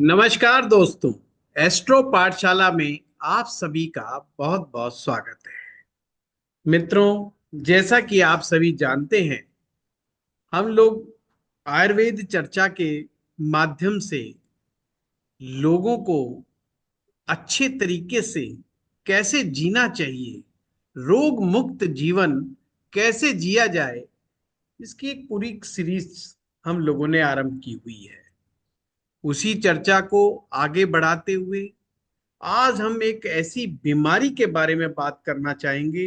नमस्कार दोस्तों। एस्ट्रो पाठशाला में आप सभी का बहुत बहुत स्वागत है। मित्रों, जैसा कि आप सभी जानते हैं, हम लोग आयुर्वेद चर्चा के माध्यम से लोगों को अच्छे तरीके से कैसे जीना चाहिए, रोग मुक्त जीवन कैसे जिया जाए, इसकी एक पूरी सीरीज हम लोगों ने आरंभ की हुई है। उसी चर्चा को आगे बढ़ाते हुए आज हम एक ऐसी बीमारी के बारे में बात करना चाहेंगे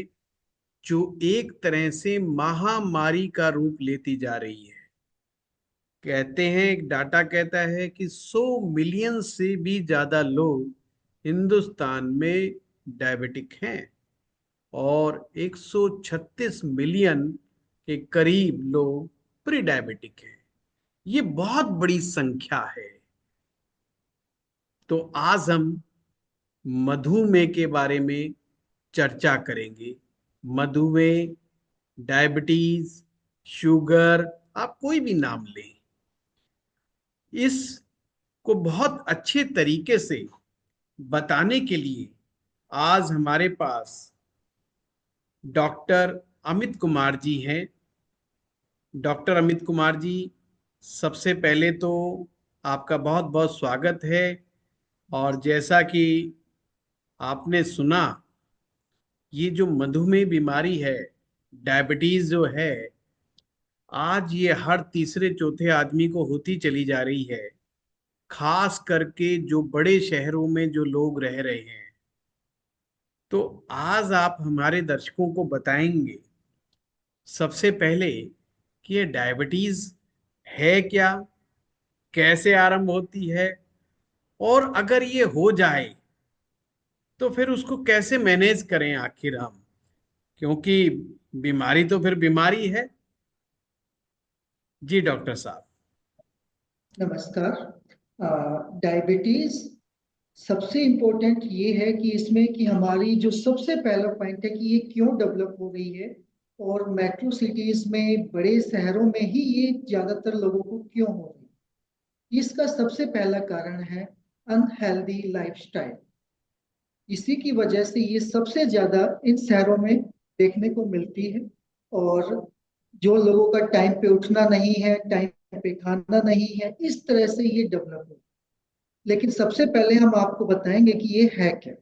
जो एक तरह से महामारी का रूप लेती जा रही है। कहते हैं, एक डाटा कहता है कि 100 मिलियन से भी ज्यादा लोग हिंदुस्तान में डायबिटिक हैं और 136 मिलियन के करीब लोग प्री डायबिटिक हैं। ये बहुत बड़ी संख्या है। तो आज हम मधुमेह के बारे में चर्चा करेंगे। मधुमेह, डायबिटीज, शुगर, आप कोई भी नाम लें, इसको बहुत अच्छे तरीके से बताने के लिए आज हमारे पास डॉक्टर अमित कुमार जी हैं। डॉक्टर अमित कुमार जी, सबसे पहले तो आपका बहुत बहुत स्वागत है। और जैसा कि आपने सुना, ये जो मधुमेह बीमारी है, डायबिटीज जो है, आज ये हर तीसरे चौथे आदमी को होती चली जा रही है। खास करके जो बड़े शहरों में जो लोग रह रहे हैं। तो आज आप हमारे दर्शकों को बताएंगे सबसे पहले कि ये डायबिटीज है क्या, कैसे आरंभ होती है, और अगर ये हो जाए तो फिर उसको कैसे मैनेज करें आखिर हम, क्योंकि बीमारी तो फिर बीमारी है। जी डॉक्टर साहब। नमस्कार। डायबिटीज सबसे इम्पोर्टेंट ये है कि इसमें कि हमारी जो सबसे पहला पॉइंट है कि ये क्यों डेवलप हो गई है और मेट्रो सिटीज में बड़े शहरों में ही ये ज्यादातर लोगों को क्यों हो रही है। इसका सबसे पहला कारण है अनहेल्दी लाइफस्टाइल। इसी की वजह से ये सबसे ज्यादा इन शहरों में देखने को मिलती है। और जो लोगों का टाइम पे उठना नहीं है, टाइम पे खाना नहीं है, इस तरह से ये डेवलप हो। लेकिन सबसे पहले हम आपको बताएंगे कि ये है क्या।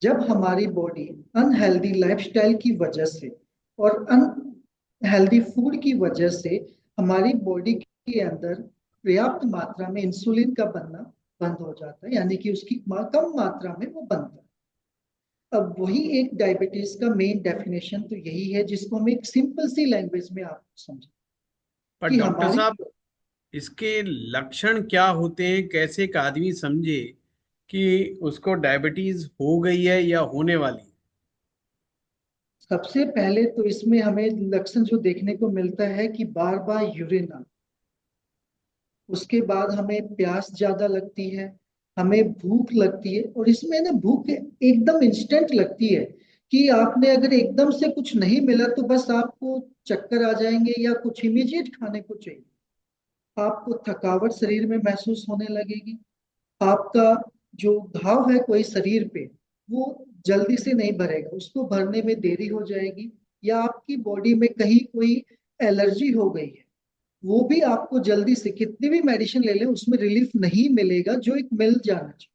जब हमारी बॉडी अनहेल्दी लाइफस्टाइल की वजह से और अनहेल्दी फूड की वजह से हमारी बॉडी के अंदर पर्याप्त मात्रा में इंसुलिन का बनना बंद हो जाता है, यानी कि उसकी कम मात्रा में वो बनता है। अब वही एक डायबिटीज का मेन डेफिनेशन तो यही है, जिसको हम एक सिंपल सी लैंग्वेज में आपको समझें पर कि डॉक्टर हमारी। साहब, इसके लक्षण क्या होते हैं? कैसे एक आदमी समझे कि उसको डायबिटीज हो गई है या होने वाली है? सबसे पहले तो इसमें हमें लक्षण जो देखने को मिलता है कि बार बार यूरिन आना। उसके बाद हमें प्यास ज्यादा लगती है, हमें भूख लगती है, और इसमें ना भूख एकदम इंस्टेंट लगती है कि आपने अगर एकदम से कुछ नहीं मिला तो बस आपको चक्कर आ जाएंगे या कुछ इमीडिएट खाने को चाहिए। आपको थकावट शरीर में महसूस होने लगेगी। आपका जो घाव है कोई शरीर पे, वो जल्दी से नहीं भरेगा, उसको भरने में देरी हो जाएगी। या आपकी बॉडी में कहीं कोई एलर्जी हो गई है, वो भी आपको जल्दी से कितनी भी मेडिसिन ले लें उसमें रिलीफ नहीं मिलेगा जो एक मिल जाना चाहिए।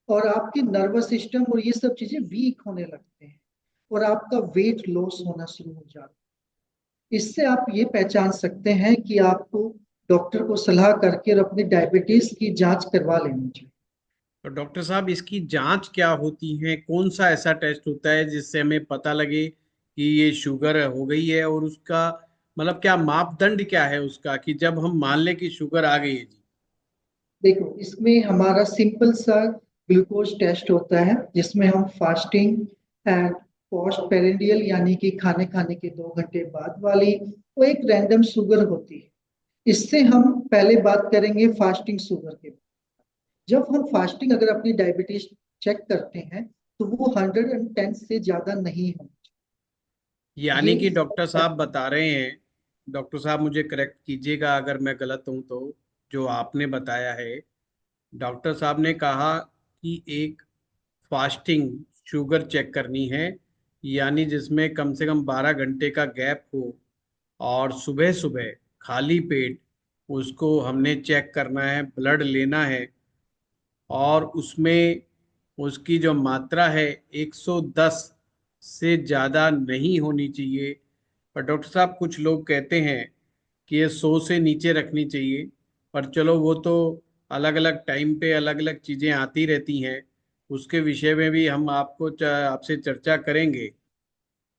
और आपकी नर्वस सिस्टम और ये सब चीजें वीक होने लगते हैं, और आपका वेट लॉस होना शुरू हो जाता है। इससे आप ये पहचान सकते हैं कि आपको डॉक्टर को सलाह करके और अपनी डायबिटीज की जांच करवा लेनी चाहिए। तो डॉक्टर साहब, इसकी जांच क्या होती है? कौन सा ऐसा टेस्ट होता है जिससे हमें पता लगे कि ये शुगर हो गई है? और उसका मतलब क्या मापदंड क्या है उसका, कि जब हम मान लें कि शुगर आ गई है? जी। देखो, इसमें हमारा सिंपल सा ग्लूकोज टेस्ट होता है, जिसमें हम फास्टिंग एंड पोस्ट पेरिंडियल यानी कि खाने खाने के 2 घंटे बाद वाली वो एक रैंडम शुगर होती है। इससे हम पहले बात करेंगे फास्टिंग शुगर के। जब हम फास्टिंग अगर अपनी डायबिटीज चेक करते हैं तो वो 110 से ज्यादा नहीं हो। ये यानी कि डॉक्टर साहब बता रहे हैं, डॉक्टर साहब मुझे करेक्ट कीजिएगा अगर मैं गलत हूं तो, जो आपने बताया है डॉक्टर साहब ने कहा कि एक फास्टिंग शुगर चेक करनी है, यानी जिसमें कम से कम 12 घंटे का गैप हो, और सुबह सुबह खाली पेट उसको हमने चेक करना है, ब्लड लेना है, और उसमें उसकी जो मात्रा है 110 से ज़्यादा नहीं होनी चाहिए। पर डॉक्टर साहब कुछ लोग कहते हैं कि ये 100 से नीचे रखनी चाहिए। पर चलो वो तो अलग अलग टाइम पे अलग अलग चीज़ें आती रहती हैं, उसके विषय में भी हम आपसे चर्चा करेंगे।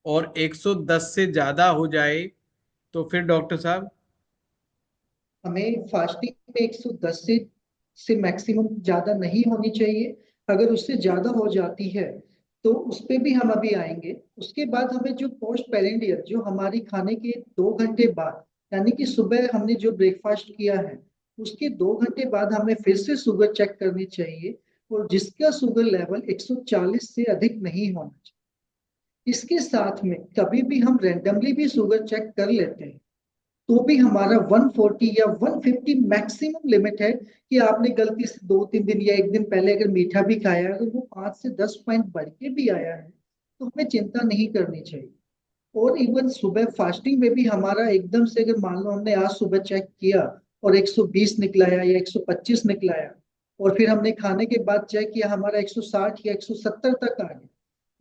और 110 से ज़्यादा हो जाए तो फिर डॉक्टर साहब। हमें फास्टिंग में 110 से मैक्सिमम ज्यादा नहीं होनी चाहिए। अगर उससे ज्यादा हो जाती है तो उस पे भी हम अभी आएंगे। उसके बाद हमें जो पोस्ट पेरेंडियल, जो हमारी खाने के 2 घंटे बाद, यानी कि सुबह हमने जो ब्रेकफास्ट किया है उसके 2 घंटे बाद हमें फिर से शुगर चेक करनी चाहिए, और जिसका शुगर लेवल 140 से अधिक नहीं होना चाहिए। इसके साथ में कभी भी हम रैंडमली भी शुगर चेक कर लेते हैं तो भी हमारा 140 या 150 मैक्सिमम लिमिट है, कि आपने गलती से 2-3 दिन या एक दिन पहले अगर मीठा भी खाया है, अगर वो 5 से 10 पॉइंट बढ़ के भी आया है तो हमें चिंता नहीं करनी चाहिए। और इवन सुबह फास्टिंग में भी हमारा एकदम से, अगर मान लो हमने आज सुबह चेक किया और 120 निकलाया या 125 निकलाया, और फिर हमने खाने के बाद चेक किया हमारा 160 या 170 तक आ गया,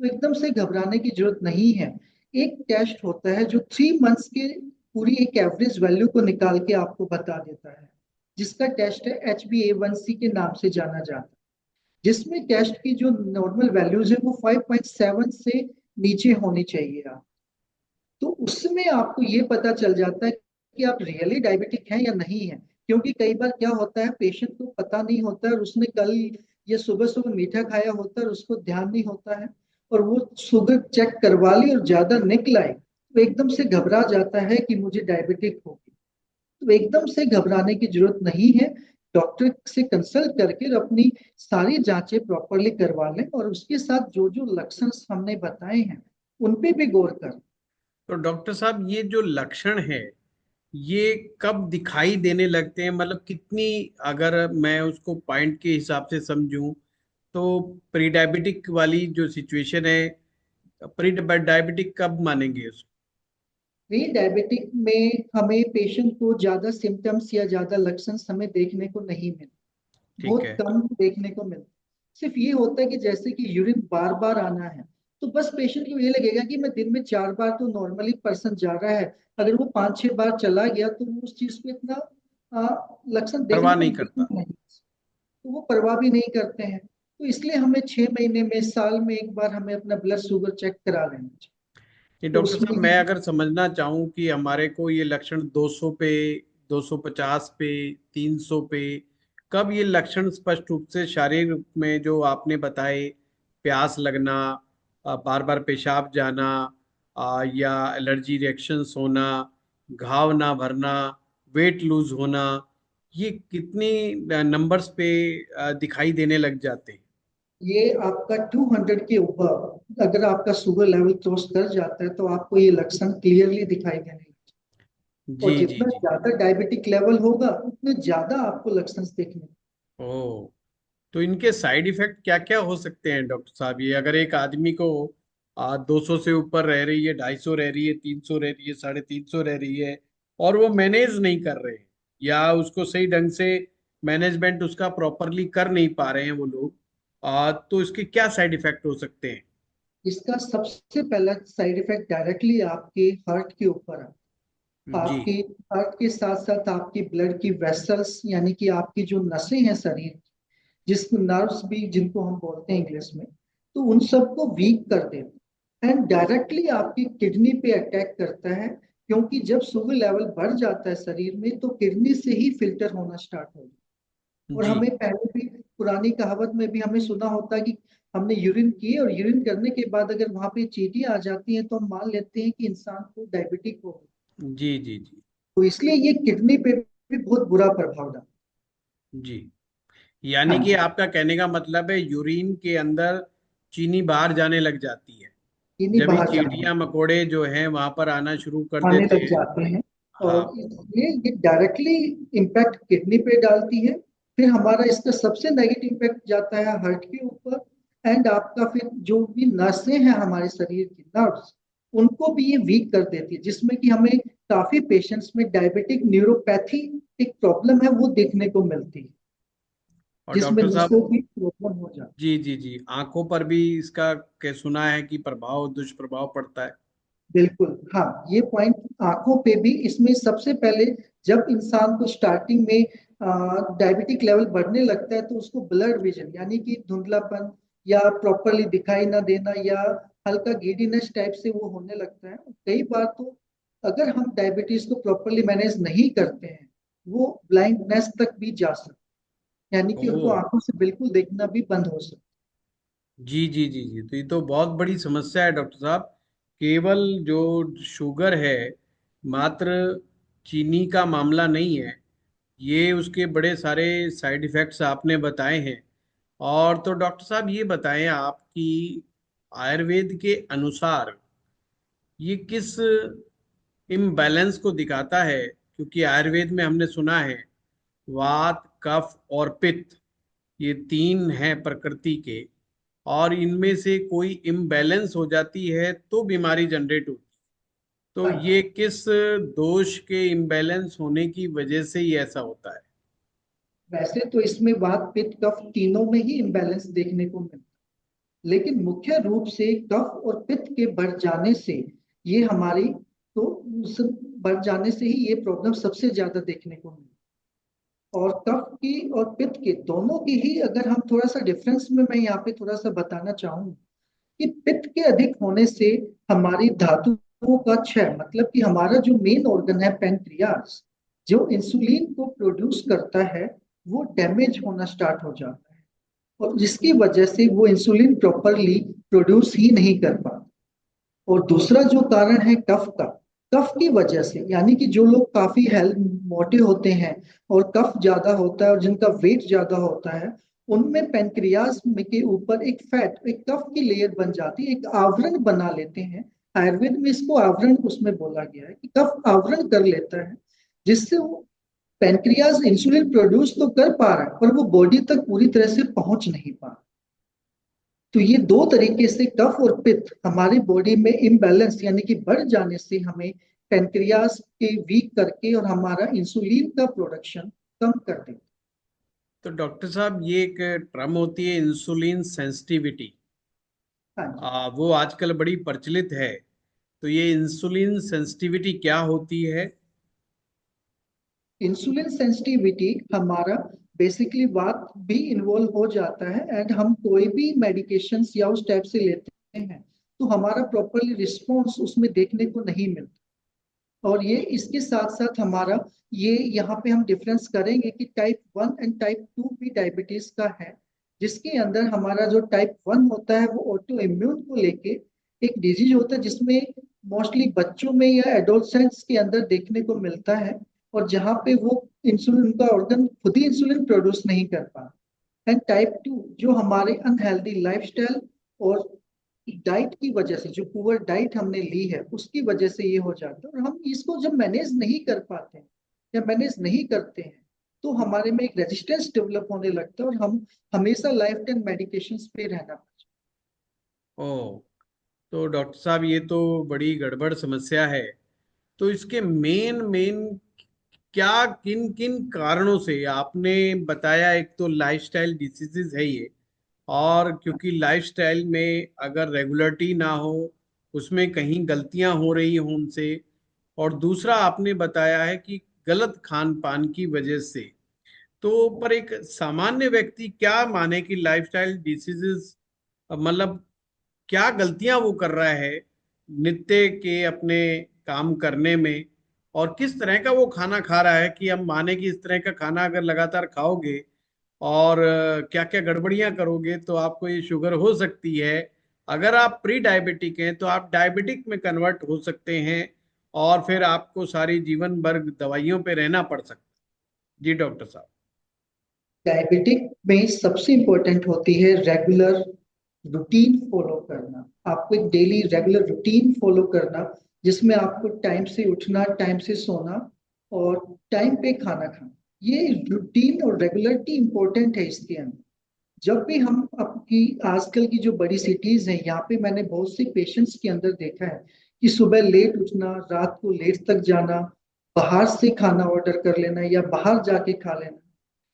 तो एकदम से घबराने की जरूरत नहीं है। एक टेस्ट होता है जो 3 मंथ्स के पूरी एक एवरेज वैल्यू को निकाल के आपको बता देता है, जिसका टेस्ट है HbA1c के नाम से जाना जाता है, जिसमें टेस्ट की जो नॉर्मल वैल्यूज है वो 5.7 से नीचे होनी चाहिए। आप तो उसमें आपको ये पता चल जाता है कि आप रियली डायबिटिक हैं या नहीं है। क्योंकि कई बार क्या होता है, पेशेंट को पता नहीं होता है और उसने कल ये सुबह सुबह मीठा खाया होता है और उसको ध्यान नहीं होता है, और वो शुगर चेक करवा ली और ज्यादा निकल आई तो एकदम से घबरा जाता है कि मुझे डायबिटिक होगी। तो एकदम से घबराने की जरूरत नहीं है। डॉक्टर से कंसल्ट करके अपनी सारी जांचें प्रॉपरली करवा लें, और उसके साथ जो जो लक्षण हमने बताए हैं उन पे भी गौर करें। तो डॉक्टर साहब ये जो लक्षण है, ये कब दिखाई देने लगते हैं? मतलब कितनी, अगर मैं उसको पॉइंट के हिसाब से समझूं, तो प्री डायबिटिक वाली जो सिचुएशन है, प्री डायबिटिक कब मानेंगे उसको? प्री डायबिटिक में हमें पेशेंट को ज्यादा सिम्टम्स या ज्यादा लक्षण हमें देखने को नहीं मिलते, ठीक बहुत है। कम देखने को मिलते। सिर्फ ये होता है कि जैसे कि यूरिन बार बार आना है, तो बस पेशेंट को ये लगेगा कि मैं दिन में 4 बार तो नॉर्मली पर्सन जा रहा है, अगर वो 5-6 बार चला गया तो वो उस चीज को इतना लक्षण देखने परवाह को नहीं मिलता करता। नहीं, तो वो परवाह भी नहीं करते हैं। तो इसलिए हमें 6 महीने में, साल में एक बार हमें अपना ब्लड शुगर चेक करा लेना चाहिए। ये तो डॉक्टर उसमें साहब, मैं अगर समझना चाहूँ कि हमारे को ये लक्षण 200 पे, 250 पे, 300 पे, कब ये लक्षण स्पष्ट रूप से शारीरिक रूप में जो आपने बताए, प्यास लगना, बार बार पेशाब जाना, या एलर्जी रिएक्शंस होना, घाव ना भरना, वेट लूज होना, ये कितनी नंबर्स पे दिखाई देने लग जाते हैं? ये आपका 200 के ऊपर अगर आपका शुगर लेवल क्रॉस कर जाता है तो आपको ये लक्षण क्लियरली दिखाई देने लगते हैं। जी और जी जितना जी। ज्यादा डायबिटिक लेवल होगा उतने ज्यादा आपको लक्षण देखने। ओ, तो इनके साइड इफेक्ट क्या क्या हो सकते हैं डॉक्टर साहब? ये अगर एक आदमी को 200 से ऊपर रह रही है, 250 रह रही है, 300 रह रही है, 350 रह रही है, और वो मैनेज नहीं कर रहे हैं, या उसको सही ढंग से मैनेजमेंट उसका प्रॉपरली कर नहीं पा रहे हैं वो लोग, तो इसके क्या साइड इफेक्ट हो सकते हैं? इसका सबसे पहला साइड इफेक्ट डायरेक्टली आपके हार्ट के ऊपर है। जी। आपके हार्ट के साथ साथ आपकी ब्लड की वेसल्स, यानी कि आपकी जो नसें हैं शरीर की, जिसको नर्व्स भी जिनको हम बोलते हैं इंग्लिश में, तो उन सबको वीक कर देता है एंड डायरेक्टली आपकी किडनी पे अटैक करता है। क्योंकि जब शुगर लेवल बढ़ जाता है शरीर में तो किडनी से ही फिल्टर होना स्टार्ट हो जाता है। और जी हमें पहले भी पुरानी कहावत में भी हमें सुना होता है कि हमने यूरिन किए और यूरिन करने के बाद अगर वहां पे चींटी आ जाती है तो हम मान लेते हैं कि इंसान को डायबिटिक हो गया। जी जी जी तो इसलिए ये किडनी पे भी बहुत बुरा प्रभाव डालता जी। है। यानी हाँ कि जी। आपका कहने का मतलब है यूरिन के अंदर चीनी बाहर जाने लग जाती है, चीनी जब ये बाहर जाना चींटियां मकोड़े जो हैं वहां पर आना शुरू कर आने देते लग हैं। जाते हैं, हाँ। और इसलिए ये डायरेक्टली इम्पैक्ट किडनी पे डालती है। फिर हमारा इसका सबसे नेगेटिव इम्पैक्ट जाता है हार्ट के ऊपर। एंड आपका फिर जो भी नसें हैं हमारे शरीर की नर्व्स, उनको भी ये वीक कर देती है, जिसमें कि हमें काफी पेशेंट्स में डायबिटिक न्यूरोपैथी एक प्रॉब्लम है वो देखने को मिलती है, और जिसमें डॉक्टर नसों साहब, की प्रॉब्लम हो जाती जी जी जी, आंखों पर भी इसका के सुना है कि प्रभाव, दुष्प्रभाव पड़ता है। है। बिल्कुल हाँ, ये पॉइंट आंखों पे भी। इसमें सबसे पहले जब इंसान को स्टार्टिंग में डायबिटिक लेवल बढ़ने लगता है तो उसको ब्लड विजन यानी कि धुंधलापन या प्रॉपरली दिखाई ना देना या हल्का गिडीनेस टाइप से वो होने लगता है। कई बार तो अगर हम डायबिटीज को प्रॉपरली मैनेज नहीं करते हैं, वो ब्लाइंडनेस तक भी जा सकता है, यानी कि उनको ओह, आंखों से बिल्कुल देखना भी बंद हो सकता जी जी जी जी, तो ये तो बहुत बड़ी समस्या है डॉक्टर साहब। केवल जो शुगर है, मात्र चीनी का मामला नहीं है, ये उसके बड़े सारे साइड इफेक्ट्स आपने बताए हैं। और तो डॉक्टर साहब ये बताएं आप कि आयुर्वेद के अनुसार ये किस इम्बैलेंस को दिखाता है, क्योंकि आयुर्वेद में हमने सुना है वात, कफ और पित्त, ये तीन हैं प्रकृति के, और इनमें से कोई इम्बैलेंस हो जाती है तो बीमारी जनरेट होती है। तो है। ये किस दोष के इम्बैलेंस होने की वजह से ही ऐसा होता है? वैसे तो इसमें वात पित्त कफ तीनों में ही इम्बैलेंस देखने को मिलता है, लेकिन मुख्य रूप से कफ और पित्त के बढ़ जाने से ये हमारी तो उस बढ़ जाने से ही ये प्रॉब्लम सबसे ज्यादा देखने को मिलती है। और कफ की और पित्त के दोनों की ही अगर हम थोड़ा सा डिफरेंस में मैं यहाँ पे थोड़ा सा बताना चाहूँ कि पित्त के अधिक होने से हमारी धातुओं का क्षय, मतलब कि हमारा जो मेन ऑर्गन है पेनक्रियास, जो इंसुलिन को प्रोड्यूस करता है, वो डैमेज होना स्टार्ट हो जाता है, और जिसकी वजह से वो इंसुलिन प्रॉपरली प्रोड्यूस ही नहीं कर पाता। और दूसरा जो कारण है कफ का, कफ की वजह से, यानी कि जो लोग काफी हेल्थ मोटे होते हैं और कफ ज्यादा होता है और जिनका वेट ज्यादा होता है, उनमें पेनक्रियास के ऊपर एक फैट, एक कफ की लेयर बन जाती है, एक आवरण बना लेते हैं। आयुर्वेद में इसको आवरण उसमें बोला गया है कि कफ आवरण कर लेता है, जिससे वो पेनक्रियास इंसुलिन प्रोड्यूस तो कर पा रहा है पर वो बॉडी तक पूरी तरह से पहुंच नहीं पा रहा। तो ये दो तरीके से कफ और पित्त हमारी बॉडी में इम्बैलेंस यानी कि बढ़ जाने से हमें पेनक्रियास के वीक करके और हमारा इंसुलिन का प्रोडक्शन कम कर देते तो डॉक्टर साहब, ये एक टर्म होती है इंसुलिन सेंसिटिविटी, हैं। हाँ वो आजकल बड़ी प्रचलित है। तो ये इंसुलिन सेंसिटिविटी क्या होती है? जी, इंसुलिन सेंसिटिविटी हमारा बेसिकली बात भी इन्वॉल्व हो जाता है। एंड हम कोई भी मेडिकेशंस या उस टाइप से लेते हैं तो हमारा प्रॉपरली रिस्पॉन्स उसमें देखने को नहीं मिलता। और ये इसके साथ साथ हमारा ये यहाँ पे हम डिफरेंस करेंगे कि टाइप 1 एंड टाइप 2 भी डायबिटीज का है, जिसके अंदर हमारा जो टाइप 1 होता है वो ऑटो इम्यून को लेके एक डिजीज होता है, जिसमें मोस्टली बच्चों में या एडोलसेंट्स के अंदर देखने को मिलता है, और जहाँ पे वो इंसुलिन का ऑर्गन खुद ही इंसुलिन प्रोड्यूस नहीं कर पा। एंड टाइप 2 जो हमारे अनहेल्दी लाइफस्टाइल और डाइट की वजह से, जो पुअर डाइट हमने ली है उसकी वजह से ये हो जाता है। और हम इसको जब मैनेज नहीं कर पाते हैं या मैनेज नहीं करते हैं तो हमारे में एक रेजिस्टेंस डेवलप होने लगता है और हम हमेशा लाइफ टाइम मेडिकेशन पे रहना पड़ता ओ, तो डॉक्टर साहब ये तो बड़ी गड़बड़ समस्या है। तो इसके मेन मेन क्या, किन किन कारणों से आपने बताया, एक तो लाइफस्टाइल डिसीजेज है ये, और क्योंकि लाइफस्टाइल में अगर रेगुलरिटी ना हो, उसमें कहीं गलतियां हो रही हों उनसे, और दूसरा आपने बताया है कि गलत खान पान की वजह से। तो पर एक सामान्य व्यक्ति क्या माने कि लाइफस्टाइल डिसीजेस, मतलब क्या गलतियां वो कर रहा है नित्य के अपने काम करने में, और किस तरह का वो खाना खा रहा है कि हम माने कि इस तरह का खाना अगर लगातार खाओगे और क्या क्या गड़बड़ियां करोगे तो आपको ये शुगर हो सकती है। अगर आप प्री डायबिटिक हैं तो आप डायबिटिक में कन्वर्ट हो सकते हैं, और फिर आपको सारी जीवन भर दवाइयों पे रहना पड़ सकता है। जी डॉक्टर साहब। है। डायबिटिक में सबसे इंपॉर्टेंट होती है रेगुलर रूटीन फॉलो करना। आपको एक डेली रेगुलर रूटीन फॉलो करना, जिसमें आपको टाइम से उठना, टाइम से सोना और टाइम पे खाना खाना, ये रूटीन और रेगुलरिटी इंपॉर्टेंट है इसके अंदर। जब भी हम आपकी आजकल की जो बड़ी सिटीज हैं, यहाँ पे मैंने बहुत से पेशेंट्स के अंदर देखा है कि सुबह लेट उठना, रात को लेट तक जाना, बाहर से खाना ऑर्डर कर लेना या बाहर जाके खा लेना,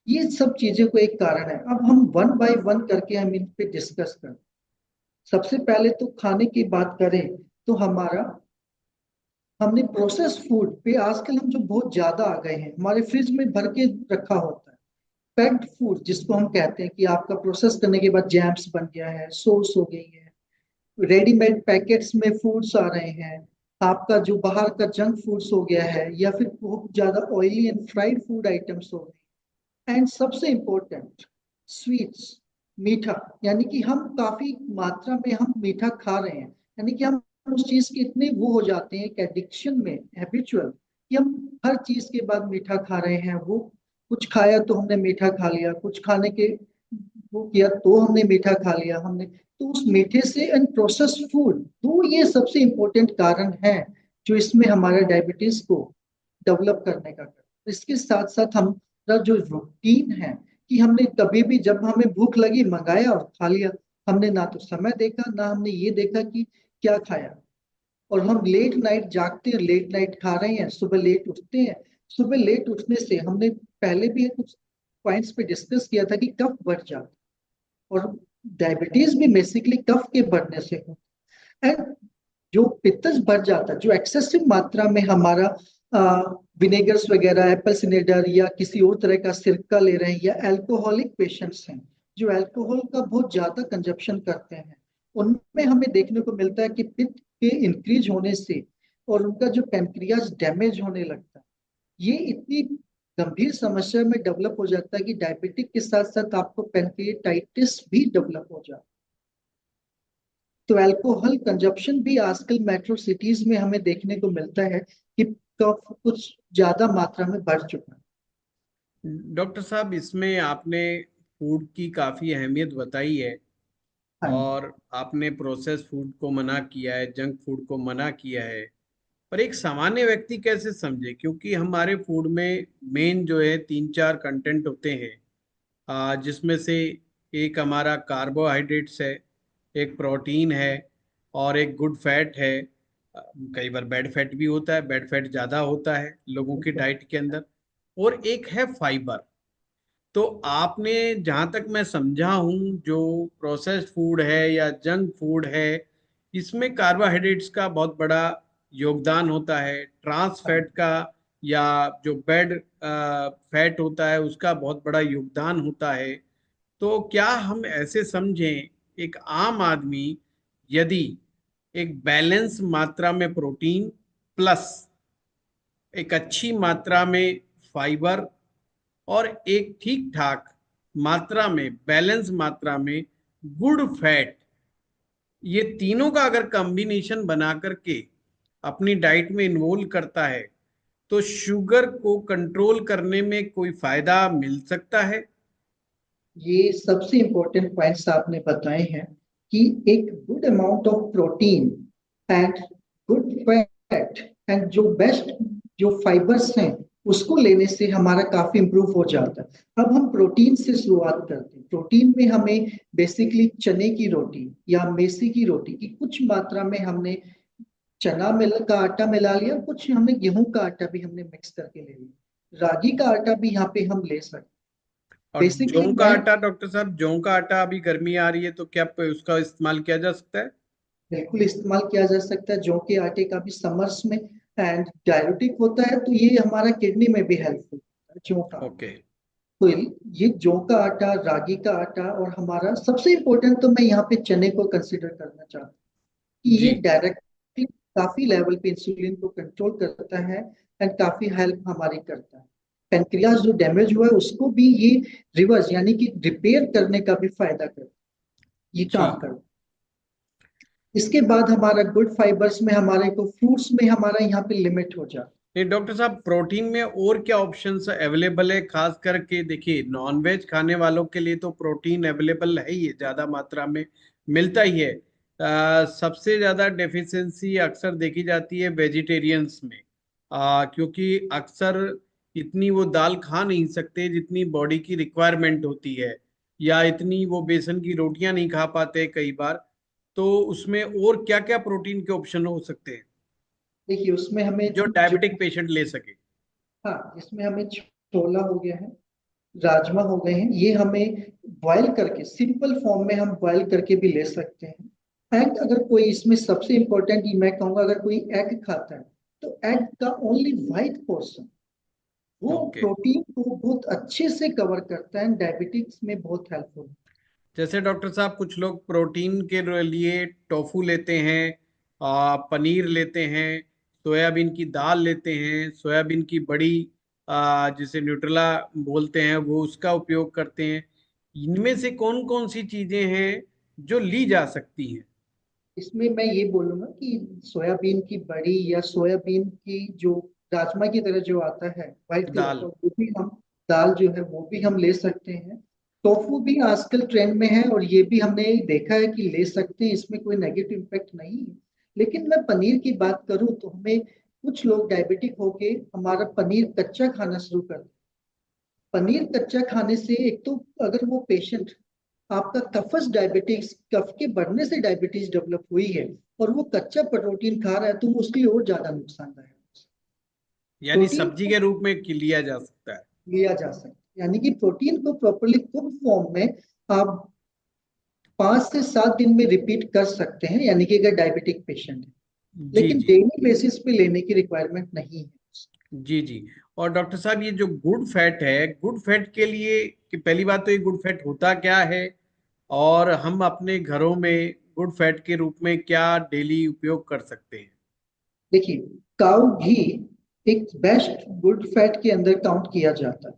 ये सब चीजें को एक कारण है। अब हम वन बाय वन करके हम इन पे डिस्कस करें। सबसे पहले तो खाने की बात करें तो हमने प्रोसेस फूड पे आजकल हम जो बहुत ज्यादा आ गए हैं, हमारे फ्रिज में भर के रखा होता है। पैक्ड फूड जिसको हम कहते हैं कि आपका प्रोसेस करने के बाद जैम्स बन गया है, सॉस हो गई है, रेडीमेड पैकेट्स में फूड्स आ रहे हैं, आपका जो बाहर का जंक फूड्स हो गया है, या फिर बहुत ज्यादा oily and fried food items हो गए। एंड सबसे इम्पोर्टेंट, स्वीट्स, मीठा। यानी कि हम काफी मात्रा में हम मीठा खा रहे हैं, यानी कि हम उस चीज के इतने वो हो जाते हैं कि एडिक्शन में हैबिचुअल, कि हम हर चीज के बाद मीठा खा रहे हैं। वो कुछ खाया तो हमने मीठा खा लिया, कुछ खाने के वो किया तो हमने मीठा खा लिया हमने। तो उस मीठे से एंड प्रोसेस्ड फूड, तो ये सबसे इम्पोर्टेंट कारण है जो इसमें हमारे डायबिटीज को डेवलप करने का कारण। इसके साथ साथ हमारा जो रूटीन है कि हमने कभी भी जब हमें भूख लगी मंगाया और खा लिया, हमने ना तो समय देखा ना हमने ये देखा कि क्या खाया। और हम लेट नाइट जागते हैं, लेट नाइट खा रहे हैं, सुबह लेट उठते हैं। सुबह लेट उठने से हमने पहले भी कुछ पॉइंट्स पे डिस्कस किया था कि कफ बढ़ जाता है, और डायबिटीज भी बेसिकली कफ के बढ़ने से होता है। एंड जो पित्तज बढ़ जाता है, जो एक्सेसिव मात्रा में हमारा विनेगर्स वगैरह, एप्पल सिनेडर या किसी और तरह का सिरका ले रहे हैं, या अल्कोहलिक पेशेंट्स हैं जो अल्कोहल का बहुत ज्यादा कंजप्शन करते हैं, उनमें हमें देखने को मिलता है कि पित्त के इंक्रीज होने से और उनका जो पैनक्रियाज डैमेज होने लगता है। ये इतनी गंभीर समस्या में डेवलप हो जाता है कि डायबिटिक के साथ साथ आपको पैनक्रिएटाइटिस भी डेवलप हो जाता है। तो अल्कोहल कंजप्शन भी आजकल मेट्रो सिटीज में हमें देखने को मिलता है कि कफ कुछ ज्यादा मात्रा में बढ़ चुका है। डॉक्टर साहब, इसमें आपने फूड की काफी अहमियत बताई है, हाँ जी। और आपने प्रोसेस फूड को मना किया है, जंक फूड को मना किया है। पर एक सामान्य व्यक्ति कैसे समझे? क्योंकि हमारे फूड में मेन जो है तीन चार कंटेंट होते हैं, जिसमें से एक हमारा कार्बोहाइड्रेट्स है, एक प्रोटीन है, और एक गुड फैट है। कई बार बैड फैट भी होता है, बैड फैट ज्यादा होता है लोगों की डाइट के अंदर। और एक है फाइबर। तो आपने, जहां तक मैं समझा हूं, जो प्रोसेस्ड फूड है या जंक फूड है, इसमें कार्बोहाइड्रेट्स का बहुत बड़ा योगदान होता है, ट्रांस हाँ फैट का या जो बैड फैट होता है उसका बहुत बड़ा योगदान होता है। तो क्या हम ऐसे समझें, एक आम आदमी यदि एक बैलेंस मात्रा में प्रोटीन प्लस एक अच्छी मात्रा में फाइबर और एक ठीक ठाक मात्रा में, बैलेंस मात्रा में गुड फैट, ये तीनों का अगर कॉम्बिनेशन बना करके अपनी डाइट में इन्वॉल्व करता है, तो शुगर को कंट्रोल करने में कोई फायदा मिल सकता है? ये सबसे इम्पोर्टेंट पॉइंट्स आपने बताए हैं कि एक good amount of protein and good fat and जो बेस्ट जो फाइबर्स हैं उसको लेने से हमारा काफी इंप्रूव हो जाता है। अब हम प्रोटीन से शुरुआत करते हैं। प्रोटीन में हमें बेसिकली चने की रोटी या मेथी की रोटी की कुछ मात्रा में हमने चना मिल का आटा मिला लिया, कुछ हमने गेहूं का आटा भी हमने मिक्स करके ले लिया, रागी का आटा भी यहाँ पे हम ले सकते। और बेसिकली जौ का मैं आटा, डॉक्टर साहब, जौ का आटा, अभी गर्मी आ रही है तो क्या उसका इस्तेमाल किया जा सकता है? बिल्कुल इस्तेमाल किया जा सकता है, जौ के आटे का भी समर्स में। एंड डायबिटिक होता है तो ये हमारा किडनी में भी हेल्पफुल होता है जौ का। ओके। तो ये जौ का आटा, रागी का आटा, और हमारा सबसे इम्पोर्टेंट तो मैं यहाँ पे चने को कंसिडर करना चाहता हूँ कि जी। ये डायरेक्टली काफी लेवल पे इंसुलिन को कंट्रोल करता है एंड काफी हेल्प हमारी करता है। पेनक्रियाज जो डैमेज हुआ है उसको भी ये रिवर्स यानी कि रिपेयर करने का भी फायदा करता है, ये जी। काम करता है। इसके बाद हमारा गुड फाइबर्स में हमारे को फ्रूट्स में हमारा यहाँ पे लिमिट हो जाता नहीं डॉक्टर साहब, प्रोटीन में और क्या ऑप्शंस अवेलेबल है? खास करके देखिए, नॉनवेज खाने वालों के लिए तो प्रोटीन अवेलेबल है ही है, ज्यादा मात्रा में मिलता ही है। सबसे ज्यादा डेफिशिएंसी अक्सर देखी जाती है वेजिटेरियंस में, क्योंकि अक्सर इतनी वो दाल खा नहीं सकते जितनी बॉडी की रिक्वायरमेंट होती है, या इतनी वो बेसन की रोटियां नहीं खा पाते कई बार। तो उसमें और क्या क्या प्रोटीन के ऑप्शन हो सकते हैं देखिए उसमें हमें जो जो, डायबिटिक पेशेंट ले सके? हाँ इसमें हमें छोला हो गया है, राजमा हो गए हैं, ये हमें बॉयल करके सिंपल फॉर्म में हम बॉयल करके भी ले सकते हैं। एग अगर कोई इसमें सबसे इंपॉर्टेंट ये मैं कहूंगा, अगर कोई एग खाता है तो एग का ओनली व्हाइट पोर्शन वो ओके। प्रोटीन को बहुत अच्छे से कवर करता है, डायबिटिक्स में बहुत हेल्पफुल। जैसे डॉक्टर साहब कुछ लोग प्रोटीन के लिए टोफू लेते हैं, पनीर लेते हैं, सोयाबीन की दाल लेते हैं, सोयाबीन की बड़ी जिसे न्यूट्रेला बोलते हैं वो उसका उपयोग करते हैं। इनमें से कौन कौन सी चीजें हैं जो ली जा सकती हैं? इसमें मैं ये बोलूंगा कि सोयाबीन की बड़ी या सोयाबीन की जो राजमा की तरह जो आता है व्हाइट कलर का, दाल। वो भी हम, दाल जो है वो भी हम ले सकते हैं। टोफू भी आजकल ट्रेंड में है और ये भी हमने देखा है कि ले सकते हैं, इसमें कोई नेगेटिव इम्पैक्ट नहीं है। लेकिन मैं पनीर की बात करूं तो हमें, कुछ लोग डायबिटिक होके हमारा पनीर कच्चा खाना शुरू कर दें। पनीर कच्चा खाने से एक तो, अगर वो पेशेंट, आपका कफस डायबिटीज, कफ के बढ़ने से डायबिटीज डेवलप हुई है और वो कच्चा प्रोटीन खा रहा है, तो वो उसके लिए और ज्यादा नुकसानदायक है। यानी प्रोटीन सब्जी को के रूप में लिया जा सकता है। लिया जा सकता है, यानी कि प्रोटीन को प्रॉपरली कुक फॉर्म में आप 5 से 7 दिन में रिपीट कर सकते हैं, यानी कि अगर डायबिटिक पेशेंट है। जी लेकिन जी डेली बेसिस पे लेने की रिक्वायरमेंट नहीं है। जी जी। और डॉक्टर साहब ये जो गुड फैट है, गुड फैट के लिए कि पहली बात तो ये गुड फैट होता क्या है, और हम अपने घरों में गुड फैट के रूप में क्या डेली उपयोग कर सकते हैं? देखिए, काऊ घी एक बेस्ट गुड फैट के अंदर काउंट किया जाता है।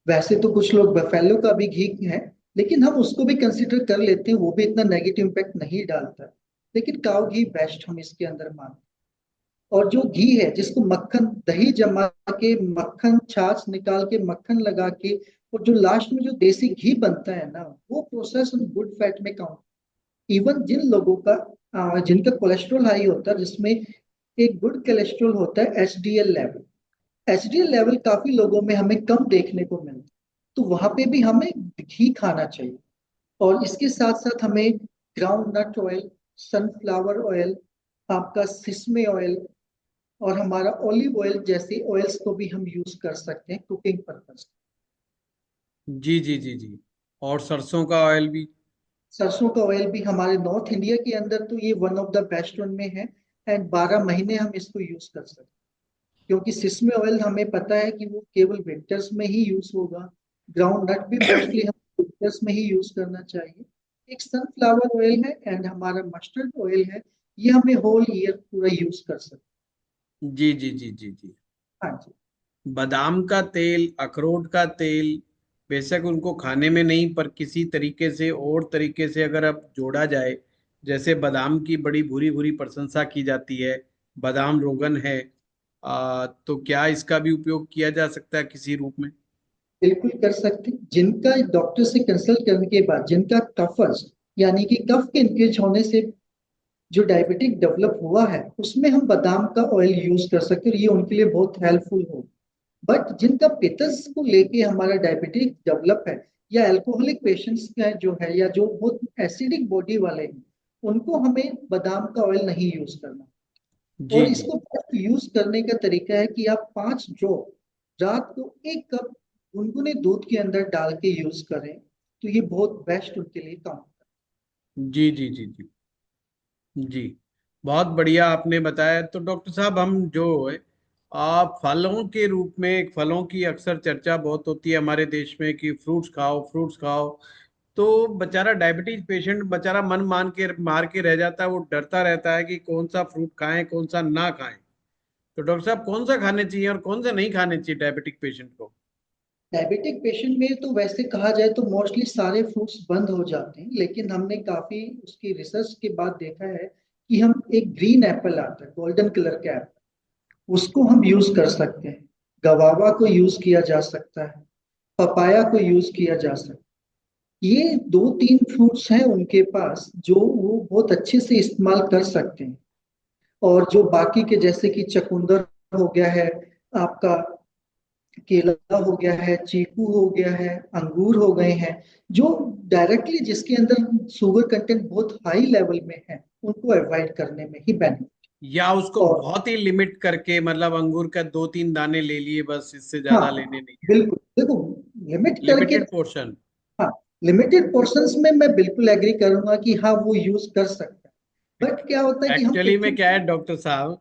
वैसे तो कुछ लोग बफेलो का भी घी है, लेकिन हम उसको भी कंसिडर कर लेते हैं, वो भी इतना नेगेटिव इम्पैक्ट नहीं डालता है। लेकिन काऊ घी बेस्ट हम इसके अंदर मानते हैं। और जो घी है जिसको मक्खन दही जमा के, मक्खन छाछ निकाल के मक्खन लगा के, और जो लास्ट में जो देसी घी बनता है ना, वो प्रोसेस हम गुड फैट में काउंट। इवन जिन लोगों का जिनका कोलेस्ट्रॉल हाई होता है, जिसमें एक गुड कोलेस्ट्रॉल होता है एचडीएल लेवल, एचडीएल लेवल काफी लोगों में हमें कम देखने को मिलता है, तो वहां पे भी हमें घी खाना चाहिए। और इसके साथ साथ हमें groundnut oil, sunflower oil, आपका सिसमे ऑयल, और हमारा ऑलिव ऑयल जैसे ऑयल्स को भी हम यूज कर सकते हैं कुकिंग पर्पज। जी जी जी जी। और सरसों का ऑयल भी? सरसों का ऑयल भी हमारे नॉर्थ इंडिया के अंदर तो ये one of the best one में है, एंड 12 महीने हम इसको यूज कर सकते हैं। क्योंकि सिसमे ऑयल हमें पता है कि वो केवल विंटर्स में ही यूज होगा, ग्राउंड नट भी मोस्टली हम विंटर्स में ही यूज करना चाहिए। एक सनफ्लावर ऑयल है एंड हमारा मस्टर्ड ऑयल है, ये हमें होल ईयर पूरा यूज कर सकते जी जी जी जी जी। हैं। हाँ जी। बादाम का तेल, अखरोट का तेल, बेशक उनको खाने में नहीं पर किसी तरीके से और तरीके से अगर अब जोड़ा जाए, जैसे बादाम की बड़ी भूरी भूरी प्रशंसा की जाती है, बादाम रोगन है, तो क्या इसका भी उपयोग किया जा सकता है किसी रूप में? बिल्कुल कर सकते हैं। जिनका डॉक्टर से कंसल्ट करने के बाद जिनका कफज, यानी कि कफ के इंक्रीज होने से जो डायबिटिक डेवलप हुआ है, उसमें हम बादाम का ऑयल यूज कर सकते हैं और ये उनके लिए बहुत हेल्पफुल हो। बट जिनका पित्तस को लेके हमारा डायबिटिक डेवलप है, या अल्कोहलिक पेशेंट्स का जो है, या जो बहुत एसिडिक बॉडी वाले हैं, उनको हमें बादाम का ऑयल नहीं यूज करना। जी और जी इसको बेस्ट यूज करने का तरीका है कि आप 5 ड्रॉप रात को 1 कप गुनगुने दूध के अंदर डाल के यूज करें, तो ये बहुत बेस्ट उनके लिए काम। जी जी जी जी जी। बहुत बढ़िया आपने बताया। तो डॉक्टर साहब हम जो है, आप फलों के रूप में, फलों की अक्सर चर्चा बहुत होती है हमारे देश में कि फ्रूट्स खाओ फ्रूट्स खाओ। तो बेचारा डायबिटीज पेशेंट बेचारा मन मान के मार के रह जाता है, वो डरता रहता है कि कौन सा फ्रूट खाएं कौन सा ना खाएं। तो डॉक्टर साहब कौन सा खाने चाहिए और कौन सा नहीं खाने चाहिए डायबिटिक पेशेंट को? डायबिटिक पेशेंट में तो वैसे कहा जाए तो मोस्टली सारे फ्रूट्स बंद हो जाते हैं, लेकिन हमने काफी उसकी रिसर्च के बाद देखा है कि हम, एक ग्रीन एप्पल आता है गोल्डन कलर का एप्पल, उसको हम यूज कर सकते हैं। गवावा को यूज किया जा सकता है, पपाया को यूज किया जा सकता है। ये 2-3 फ्रूट्स हैं उनके पास जो वो बहुत अच्छे से इस्तेमाल कर सकते हैं। और जो बाकी के जैसे कि चकुंदर हो गया है आपका, केला हो गया है, चीकू हो गया है, अंगूर हो गए हैं, जो डायरेक्टली जिसके अंदर शुगर कंटेंट बहुत हाई लेवल में है, उनको अवॉइड करने में ही बेनिफिट। या उसको और बहुत ही लिमिट करके, मतलब अंगूर का 2-3 दाने ले लिए बस, इससे हाँ, ज्यादा लेने नहीं है। बिल्कुल देखो, लिमिट करके, लिमिटेड पोर्शन। हाँ, लिमिटेड पोर्शंस में मैं बिल्कुल एग्री करूंगा कि हाँ वो यूज कर सकता है, बट क्या होता है कि हम एक्चुअली कुछ में क्या है डॉक्टर साहब,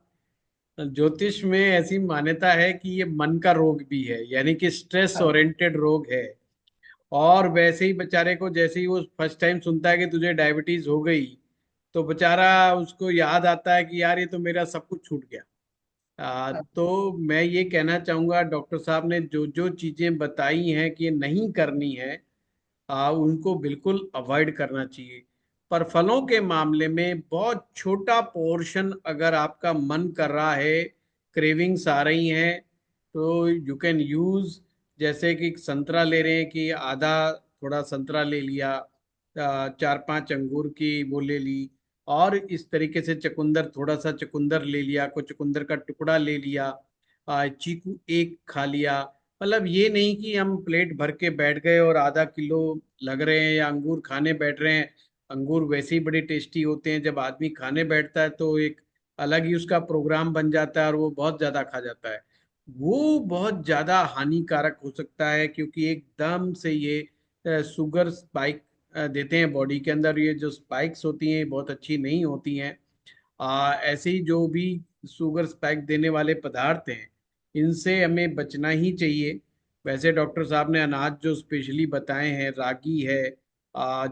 ज्योतिष में ऐसी मान्यता है कि ये मन का रोग भी है, यानी कि स्ट्रेस हाँ, ओरिएंटेड रोग है। और वैसे ही बेचारे को जैसे ही वो फर्स्ट टाइम सुनता है कि तुझे डायबिटीज हो गई, तो बेचारा उसको याद आता है कि यार ये तो मेरा सब कुछ छूट गया। हाँ, तो मैं ये कहना चाहूंगा, डॉक्टर साहब ने जो जो चीजें बताई हैं कि ये नहीं करनी है, उनको बिल्कुल अवॉइड करना चाहिए। पर फलों के मामले में बहुत छोटा पोर्शन अगर आपका मन कर रहा है, क्रेविंग्स आ रही हैं, तो यू कैन यूज। जैसे कि संतरा ले रहे हैं कि आधा थोड़ा संतरा ले लिया, 4-5 अंगूर की वो ले ली, और इस तरीके से चुकंदर, थोड़ा सा चुकंदर ले लिया, कुछ चुकंदर का टुकड़ा ले लिया, चीकू एक खा लिया। मतलब ये नहीं कि हम प्लेट भर के बैठ गए और आधा किलो लग रहे हैं, या अंगूर खाने बैठ रहे हैं। अंगूर वैसे ही बड़े टेस्टी होते हैं, जब आदमी खाने बैठता है तो एक अलग ही उसका प्रोग्राम बन जाता है, और वो बहुत ज्यादा खा जाता है। वो बहुत ज्यादा हानिकारक हो सकता है, क्योंकि एकदम से ये शुगर स्पाइक देते हैं बॉडी के अंदर। ये जो स्पाइक्स होती हैं ये बहुत अच्छी नहीं होती हैं। ऐसे ही जो भी शुगर स्पाइक देने वाले पदार्थ हैं, इनसे हमें बचना ही चाहिए। वैसे डॉक्टर साहब ने अनाज जो स्पेशली बताए हैं, रागी है,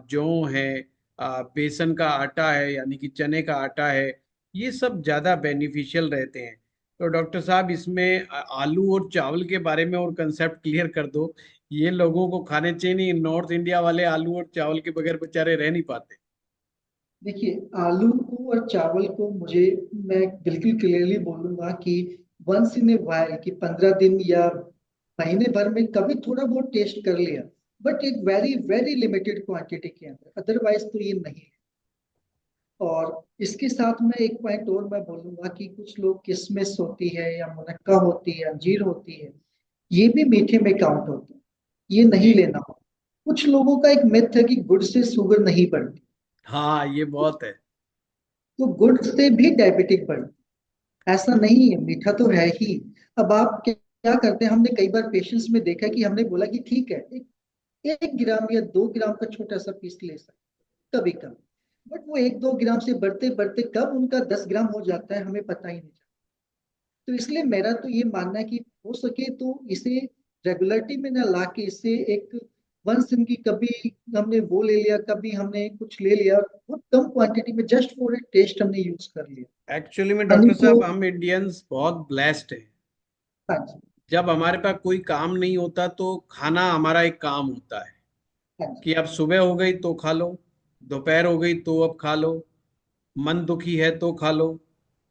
जौ है, बेसन का आटा है, यानी कि चने का आटा है, ये सब ज़्यादा बेनिफिशियल रहते हैं। तो डॉक्टर साहब इसमें आलू और चावल के बारे में और कंसेप्ट क्लियर कर दो। ये लोगों को खाने चाहिए नहीं, नॉर्थ इंडिया वाले आलू और चावल के बगैर बेचारे रह नहीं पाते। देखिए, आलू को और चावल को मुझे, मैं बिल्कुल क्लियरली बोलूंगा कि वंस इन ए वाइल, कि 15 दिन या महीने भर में कभी थोड़ा बहुत टेस्ट कर लिया, बट एक वेरी वेरी लिमिटेड क्वांटिटी के अंदर, अदरवाइज तो ये नहीं है। और इसके साथ में एक पॉइंट और मैं बोलूंगा कि कुछ लोग, किशमिश होती है या मुनक्का होती है, अंजीर होती है, ये भी मीठे में काउंट होते हैं, ये नहीं जी। लेना हो। कुछ लोगों का एक मिथ है कि गुड़ से शुगर नहीं बढ़ती, हाँ, ये बहुत है। तो गुड़ से भी डायबिटिक बढ़ती, ऐसा नहीं है, मीठा तो है ही। अब आप क्या करते हैं, हमने कई बार पेशेंट्स में देखा कि हमने बोला कि ठीक है, 1 ग्राम या 2 ग्राम का छोटा सा पीस ले सकते कभी कभी, बट वो 1-2 ग्राम से बढ़ते बढ़ते कब उनका 10 ग्राम हो जाता है, हमें पता ही नहीं चलता। तो इसलिए मेरा तो ये मानना है कि हो सके तो इसे रेगुलरिटी में ना ला के, इससे एक वंस इनकी कभी हमने वो ले लिया, कभी हमने कुछ ले लिया, बहुत कम क्वांटिटी में जस्ट फॉर ए टेस्ट हमने यूज कर लिया। एक्चुअली में नहीं डॉक्टर तो, साहब, हम इंडियंस बहुत ब्लेस्ड हैं। हाँ जी, जब हमारे पास कोई काम नहीं होता तो खाना हमारा एक काम होता है। हाँ जी, कि अब सुबह हो गई तो खा लो, दोपहर हो गई तो अब खा लो, मन दुखी है तो खा लो,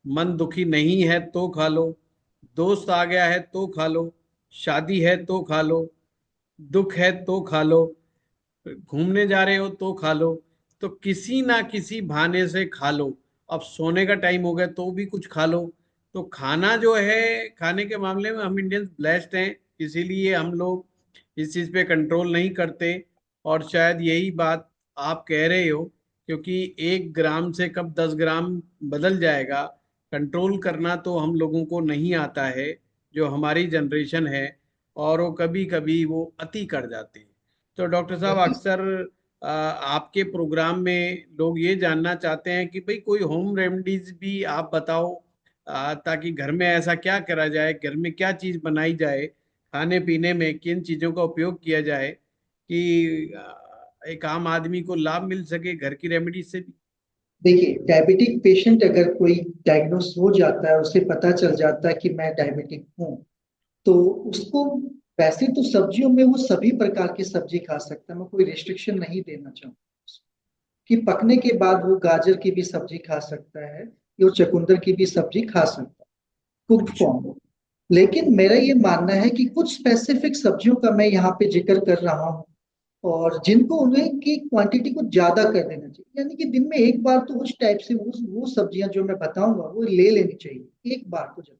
मन दुखी नहीं है तो खा लो, दोस्त आ गया है तो खा लो, शादी है तो खा लो, दुख है तो खा लो, घूमने जा रहे हो तो खा लो। तो किसी ना किसी बहाने से खा लो। अब सोने का टाइम हो गया तो भी कुछ खा लो। तो खाना जो है, खाने के मामले में हम इंडियंस ब्लेस्ड हैं। इसीलिए हम लोग इस चीज़ पे कंट्रोल नहीं करते। और शायद यही बात आप कह रहे हो, क्योंकि 1 ग्राम से कब 10 ग्राम बदल जाएगा, कंट्रोल करना तो हम लोगों को नहीं आता है, जो हमारी जनरेशन है। और वो कभी कभी वो अति कर जाते हैं। तो डॉक्टर साहब, वही, अक्सर आपके प्रोग्राम में लोग ये जानना चाहते हैं कि भाई कोई होम रेमेडीज भी आप बताओ, ताकि घर में ऐसा क्या करा जाए, घर में क्या चीज़ बनाई जाए, खाने पीने में किन चीज़ों का उपयोग किया जाए कि एक आम आदमी को लाभ मिल सके घर की रेमेडीज से भी। देखिए, डायबिटिक पेशेंट अगर कोई डायग्नोस हो जाता है, उसे पता चल जाता है कि मैं डायबिटिक हूँ, तो उसको, वैसे तो सब्जियों में वो सभी प्रकार की सब्जी खा सकता है, मैं कोई रिस्ट्रिक्शन नहीं देना चाहूँ कि पकने के बाद वो गाजर की भी सब्जी खा सकता है, या चुकंदर की भी सब्जी खा सकता है कुक्ड अच्छा। फॉर्म में। लेकिन मेरा ये मानना है कि कुछ स्पेसिफिक सब्जियों का मैं यहाँ पे जिक्र कर रहा हूँ, और जिनको उन्हें की क्वांटिटी को ज्यादा कर देना चाहिए, यानी कि दिन में एक बार तो उस टाइप से वो सब्जियां जो मैं बताऊंगा वो ले लेनी चाहिए एक बार तो, जब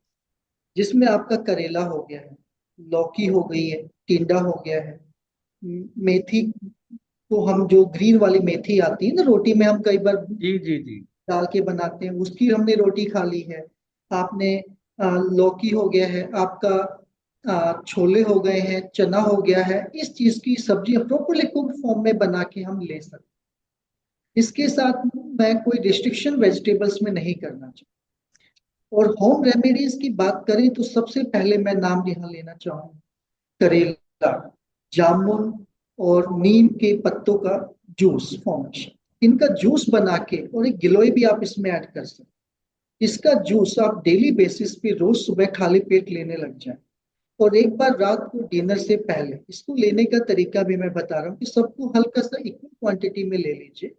जिसमें आपका करेला हो गया है, लौकी हो गई है, टिंडा हो गया है, मेथी को हम जो ग्रीन वाली मेथी आती है ना रोटी में, हम कई बार जी जी जी। डाल के बनाते हैं, उसकी हमने रोटी खा ली है। आपने लौकी हो गया है आपका, छोले हो गए हैं, चना हो गया है, इस चीज की सब्जी प्रॉपरली कुक फॉर्म में बना के हम ले सकते हैं। इसके साथ मैं कोई रिस्ट्रिक्शन वेजिटेबल्स में नहीं करना चाहता। और होम रेमेडीज की बात करें तो सबसे पहले मैं नाम यहाँ लेना चाहूंगा करेला, जामुन और नीम के पत्तों का जूस फॉर्मेशन। इनका जूस बना के, और एक गिलोय भी आप इसमें ऐड कर सकते हैं। इसका जूस आप डेली बेसिस पे रोज सुबह खाली पेट लेने लग जाए, और एक बार रात को डिनर से पहले इसको लेने का तरीका भी मैं बता रहा हूँ कि सबको हल्का सा इक्वल क्वांटिटी में ले लीजिए,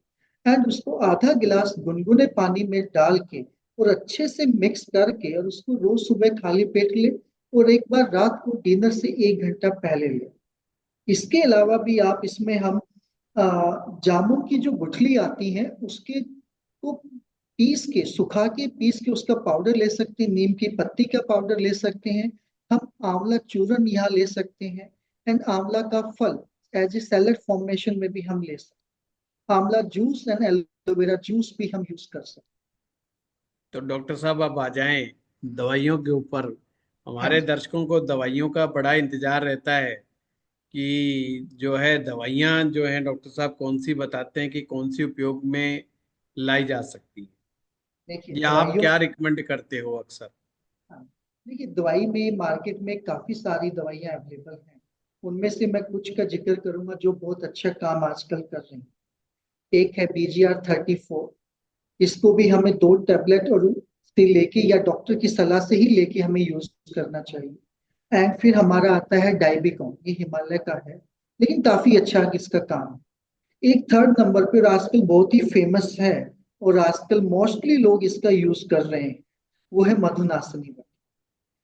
एंड उसको आधा गिलास गुनगुने पानी में डाल के और अच्छे से मिक्स करके, और उसको रोज सुबह खाली पेट ले, और एक बार रात को डिनर से 1 घंटा पहले ले। इसके अलावा भी आप इसमें हम जामुन की जो गुठली आती है उसके को पीस के, सुखा के पीस के उसका पाउडर ले सकते हैं, नीम की पत्ती का पाउडर ले सकते हैं, हम आंवला चूरन यहाँ ले सकते हैं, एंड आंवला का फल एज ए सैलड फॉर्मेशन में भी हम ले सकते हैं। आंवला जूस एंड एलोवेरा जूस भी हम यूज कर सकते तो डॉक्टर साहब अब आ जाएं दवाइयों के ऊपर। हैं। हाँ हमारे जी। दर्शकों को दवाइयों का बड़ा इंतजार रहता है कि जो है दवाइयाँ जो हैं डॉक्टर साहब कौन सी बताते हैं कि कौन सी उपयोग में लाई जा सकती है, देखिए या आप दवाइयों, क्या रिकमेंड करते हो अक्सर? हाँ, देखिए दवाई में मार्केट में काफी सारी दवाइयाँ अवेलेबल हैं। उनमें से मैं कुछ का जिक्र करूंगा जो बहुत अच्छा काम आजकल कर रही हैं। एक है BGR 34। इसको भी हमें 2 टैबलेट और से लेके या डॉक्टर की सलाह से ही लेके हमें यूज करना चाहिए। एंड फिर हमारा आता है डाइबिकॉन, ये हिमालय का है, लेकिन काफी अच्छा इसका काम है। एक थर्ड नंबर पे, और आजकल बहुत ही फेमस है, और आजकल मोस्टली लोग इसका यूज कर रहे हैं, वो है मधुनाशनी।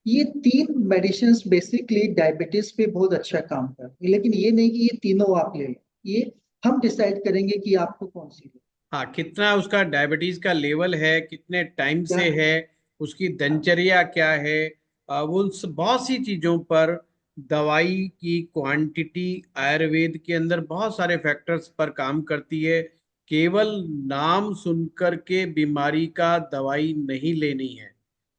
ये 3 मेडिसिन बेसिकली डायबिटीज पे बहुत अच्छा काम करती है, लेकिन ये नहीं कि ये तीनों आप ले लें। ये हम डिसाइड करेंगे कि आपको कौन सी ले। हाँ, कितना उसका डायबिटीज का लेवल है, कितने टाइम क्या से है? है, उसकी हाँ, दिनचर्या क्या है, बहुत सी चीजों पर दवाई की क्वांटिटी आयुर्वेद के अंदर बहुत सारे फैक्टर्स पर काम करती है। केवल नाम सुनकर के बीमारी का दवाई नहीं लेनी है,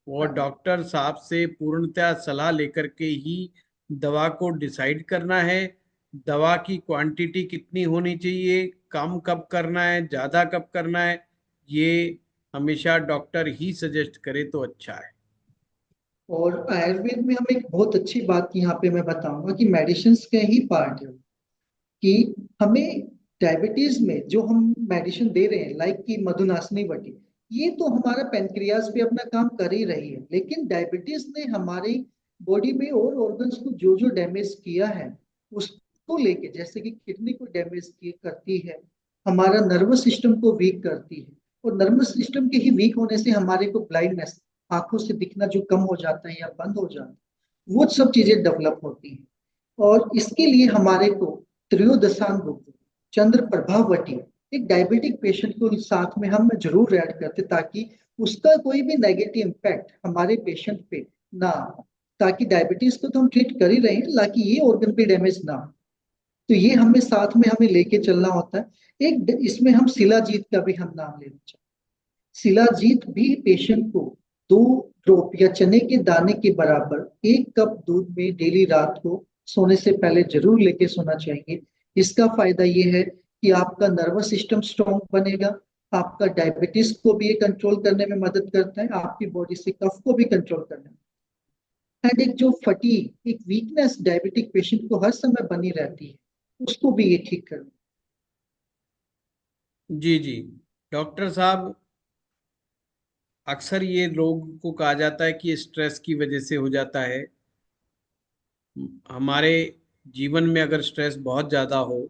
वो हाँ। डॉक्टर साहब से पूर्णतः सलाह लेकर के ही दवा को डिसाइड करना है। दवा की क्वांटिटी कितनी होनी चाहिए, कम कब करना है, ज्यादा कब करना है, ये हमेशा डॉक्टर ही सजेस्ट करे तो अच्छा है। और आयुर्वेद में हम एक बहुत अच्छी बात यहाँ पे मैं बताऊंगा कि मेडिसिन के ही पार्ट है, कि हमें डायबिटीज में जो हम मेडिसिन दे रहे हैं लाइक की मधुनाशनी वटी, ये तो हमारा पेनक्रियाज पे अपना काम कर ही रही है, लेकिन डायबिटीज ने हमारी बॉडी में और ऑर्गन्स को जो जो डैमेज किया है उसको लेके, जैसे कि किडनी को डैमेज करती है, हमारा नर्वस सिस्टम को वीक करती है, और नर्वस सिस्टम के ही वीक होने से हमारे को ब्लाइंडनेस, आंखों से दिखना जो कम हो जाता है या बंद हो जाता है, वो सब चीजें डेवलप होती हैं। और इसके लिए हमारे को त्रयोदशांग चंद्र प्रभावती, एक डायबिटिक पेशेंट को साथ में हम जरूर ऐड करते, ताकि उसका कोई भी नेगेटिव इम्पैक्ट हमारे पेशेंट पे ना हो। ताकि डायबिटीज को तो हम ट्रीट कर ही रहे हैं, ताकि ये ऑर्गन पे डैमेज ना हो। तो ये हमें साथ में हमें लेके चलना होता है। एक इसमें हम शिलाजीत का भी हम नाम लेना चाहिए। शिलाजीत भी पेशेंट को 2 ड्रॉप या चने के दाने के बराबर 1 कप दूध में डेली रात को सोने से पहले जरूर लेके सोना चाहिए। इसका फायदा ये है कि आपका नर्वस सिस्टम स्ट्रांग बनेगा, आपका डायबिटीज को भी ये कंट्रोल करने में मदद करता है, आपकी बॉडी से कफ को भी कंट्रोल करने में। एंड एक जो फटीग, एक वीकनेस डायबिटिक पेशेंट को हर समय बनी रहती है, उसको भी ये ठीक कर। जी जी। डॉक्टर साहब, अक्सर ये लोग को कहा जाता है कि स्ट्रेस की वजह से हो जाता है। हमारे जीवन में अगर स्ट्रेस बहुत ज़्यादा हो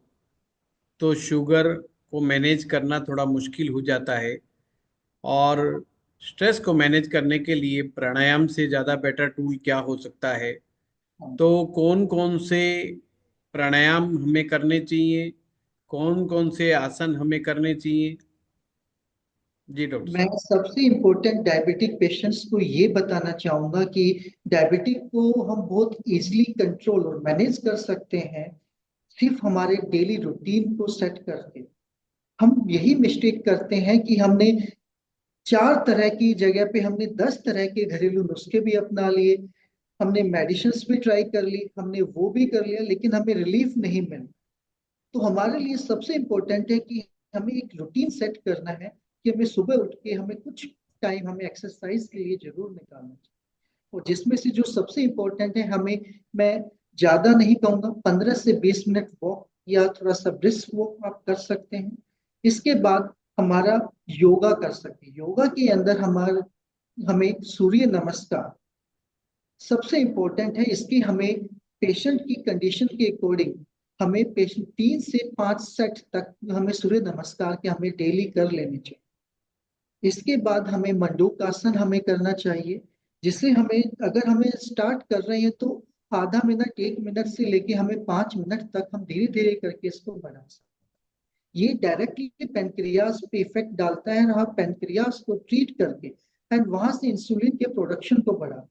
तो शुगर को मैनेज करना थोड़ा मुश्किल हो जाता है, और स्ट्रेस को मैनेज करने के लिए प्राणायाम से ज़्यादा बेटर टूल क्या हो सकता है? तो कौन कौन से प्राणायाम हमें करने चाहिए, कौन कौन से आसन हमें करने चाहिए? जी डॉक्टर मैं साहब। सबसे इम्पोर्टेंट डायबिटिक पेशेंट्स को ये बताना चाहूंगा कि डायबिटिक को हम बहुत इजीली कंट्रोल और मैनेज कर सकते हैं सिर्फ हमारे डेली रूटीन को सेट करके। हम यही मिस्टेक करते हैं कि हमने 4 तरह की जगह पे हमने 10 तरह के घरेलू नुस्खे भी अपना लिए, हमने मेडिसिन्स भी ट्राई कर ली, हमने वो भी कर लिया, लेकिन हमें रिलीफ नहीं मिला। तो हमारे लिए सबसे इम्पोर्टेंट है कि हमें एक रूटीन सेट करना है कि हमें सुबह उठ के हमें कुछ टाइम हमें एक्सरसाइज के लिए जरूर निकालना चाहिए। और जिसमें से जो सबसे इम्पोर्टेंट है, हमें, मैं ज्यादा नहीं कहूंगा, 15 से 20 मिनट वॉक या थोड़ा सा ब्रिस्क वॉक आप कर सकते हैं। इसके बाद हमारा योगा कर सकते हैं। योगा के अंदर हमारे हमें सूर्य नमस्कार सबसे इम्पोर्टेंट है। इसकी हमें पेशेंट की कंडीशन के अकॉर्डिंग हमें पेशेंट 3 से 5 सेट तक हमें सूर्य नमस्कार के हमें डेली कर लेने चाहिए। इसके बाद हमें मंडूकासन हमें करना चाहिए, जिससे हमें, अगर हमें स्टार्ट कर रहे हैं तो आधा मिनट 1 मिनट से लेके हमें 5 मिनट तक हम धीरे धीरे करके इसको बढ़ा सकते हैं। ये डायरेक्टली पेनक्रियाज पे इफेक्ट डालता है और हम पेनक्रियाज को ट्रीट करके एंड वहां से इंसुलिन के प्रोडक्शन को बढ़ाते हैं।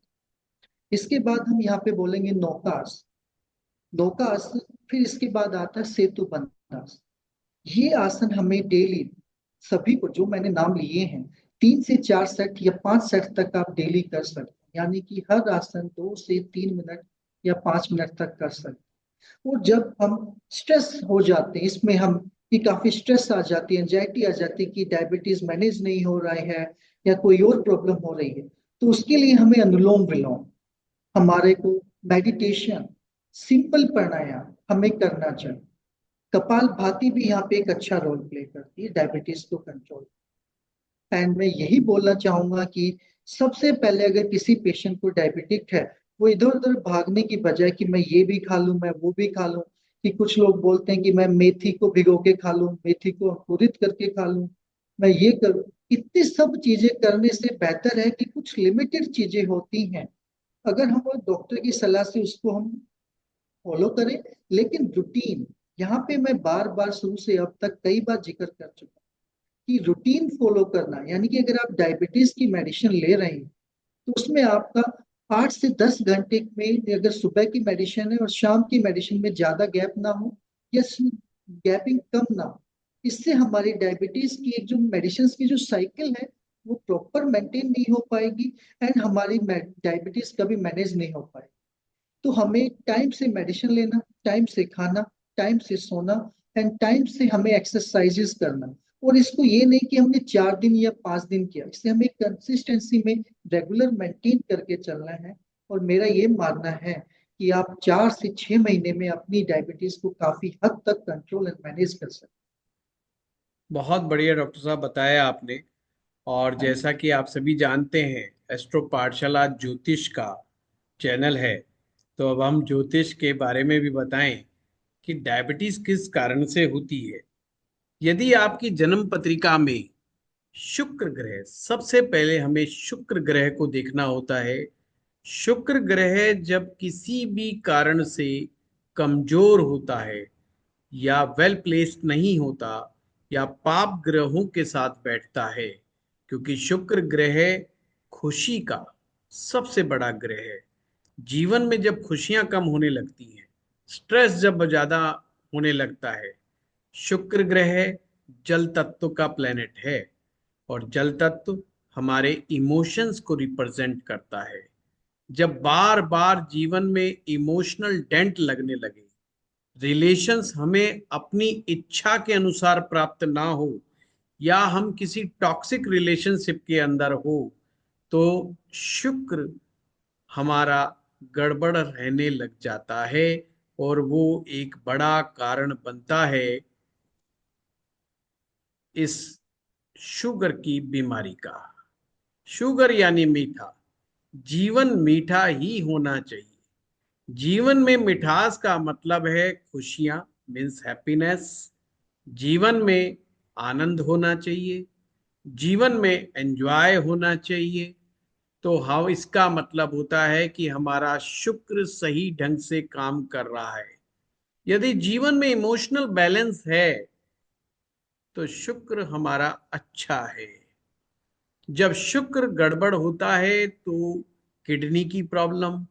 इसके बाद हम यहाँ पे बोलेंगे नौकास, नौकास। फिर इसके बाद आता है सेतु बंधास। ये आसन हमें डेली सभी को, जो मैंने नाम लिए हैं, 3 से 4 सेट या 5 सेट तक आप डेली कर सकते हैं। यानी कि हर आसन 2 से 3 मिनट या 5 मिनट तक कर सकते हैं। और जब हम स्ट्रेस हो जाते हैं इसमें, हम कि काफी स्ट्रेस आ जाती है, एंजाइटी आ जाती है कि डायबिटीज मैनेज नहीं हो रहा है या कोई और प्रॉब्लम हो रही है, तो उसके लिए हमें अनुलोम विलोम, हमारे को मेडिटेशन, सिंपल प्राणायाम हमें करना चाहिए। कपाल भाती भी यहाँ पे एक अच्छा रोल प्ले करती है डायबिटीज को कंट्रोल। एंड मैं यही बोलना चाहूंगा कि सबसे पहले अगर किसी पेशेंट को डायबिटिक है, वो इधर उधर भागने की बजाय कि मैं ये भी खा लूं, मैं वो भी खा लूं, कि कुछ लोग बोलते हैं कि मैं मेथी को भिगो के खा लूं, मेथी को अंकुरित करके खा लूं, मैं ये करूं। इतनी सब चीजें करने से बेहतर है कि कुछ लिमिटेड चीजें होती हैं, अगर हम डॉक्टर की सलाह से उसको हम फॉलो करें, लेकिन रूटीन, यहाँ पे मैं बार बार शुरू से अब तक कई बार जिक्र कर चुका हूं कि रूटीन फॉलो करना, यानी कि अगर आप डायबिटीज की मेडिसिन ले रहे हैं तो उसमें आपका 8 से 10 घंटे में, अगर सुबह की मेडिसिन है और शाम की मेडिसिन में ज्यादा गैप ना हो या गैपिंग कम ना हो, इससे हमारी डायबिटीज की एक जो मेडिसिन की जो साइकिल है वो प्रॉपर मेंटेन नहीं हो पाएगी एंड हमारी डायबिटीज कभी मैनेज नहीं हो पाएगी। तो हमें टाइम से मेडिसिन लेना, टाइम से खाना, टाइम से सोना एंड टाइम से हमें एक्सरसाइजेस करना। और इसको ये नहीं कि हमने 4 दिन या 5 दिन किया, इससे हमें कंसिस्टेंसी में रेगुलर मेंटेन करके चलना है। और मेरा ये मानना है कि आप 4 से 6 महीने में अपनी डायबिटीज को काफी हद तक कंट्रोल एंड मैनेज कर सकते बहुत बढ़िया डॉक्टर साहब बताया आपने। और हैं। हाँ जैसा जी। कि आप सभी जानते हैं, एस्ट्रो पाठशाला ज्योतिष का चैनल है। तो अब हम ज्योतिष के बारे में भी बताएं कि डायबिटीज किस कारण से होती है। यदि आपकी जन्म पत्रिका में शुक्र ग्रह, सबसे पहले हमें शुक्र ग्रह को देखना होता है। शुक्र ग्रह जब किसी भी कारण से कमजोर होता है या वेल प्लेस्ड नहीं होता या पाप ग्रहों के साथ बैठता है, क्योंकि शुक्र ग्रह खुशी का सबसे बड़ा ग्रह है। जीवन में जब खुशियां कम होने लगती हैं, स्ट्रेस जब ज्यादा होने लगता है, शुक्र ग्रह जल तत्व का प्लेनेट है। और जल तत्व हमारे इमोशंस को रिप्रेजेंट करता है। जब बार बार जीवन में इमोशनल डेंट लगने लगे, रिलेशंस हमें अपनी इच्छा के अनुसार प्राप्त ना हो, या हम किसी टॉक्सिक रिलेशनशिप के अंदर हो, तो शुक्र हमारा गड़बड़ रहने लग जाता है। और वो एक बड़ा कारण बनता है इस शुगर की बीमारी का। शुगर यानी मीठा। जीवन मीठा ही होना चाहिए। जीवन में मिठास का मतलब है खुशियां, मीन्स हैप्पीनेस। जीवन में आनंद होना चाहिए, जीवन में एंजॉय होना चाहिए। तो हाँ, इसका मतलब होता है कि हमारा शुक्र सही ढंग से काम कर रहा है। यदि जीवन में इमोशनल बैलेंस है तो शुक्र हमारा अच्छा है। जब शुक्र गड़बड़ होता है तो किडनी की प्रॉब्लम,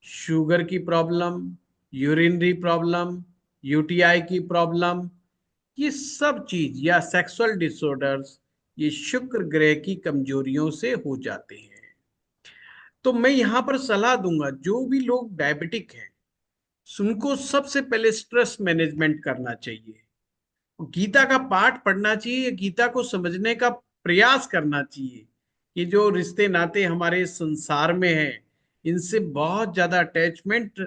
शुगर की प्रॉब्लम, यूरिनरी प्रॉब्लम, यूटीआई की प्रॉब्लम, ये सब चीज या सेक्सुअल डिसऑर्डर्स, ये शुक्र ग्रह की कमजोरियों से हो जाते हैं। तो मैं यहां पर सलाह दूंगा, जो भी लोग डायबिटिक हैं उनको सबसे पहले स्ट्रेस मैनेजमेंट करना चाहिए, गीता का पाठ पढ़ना चाहिए, गीता को समझने का प्रयास करना चाहिए कि जो रिश्ते नाते हमारे संसार में हैं इनसे बहुत ज्यादा अटैचमेंट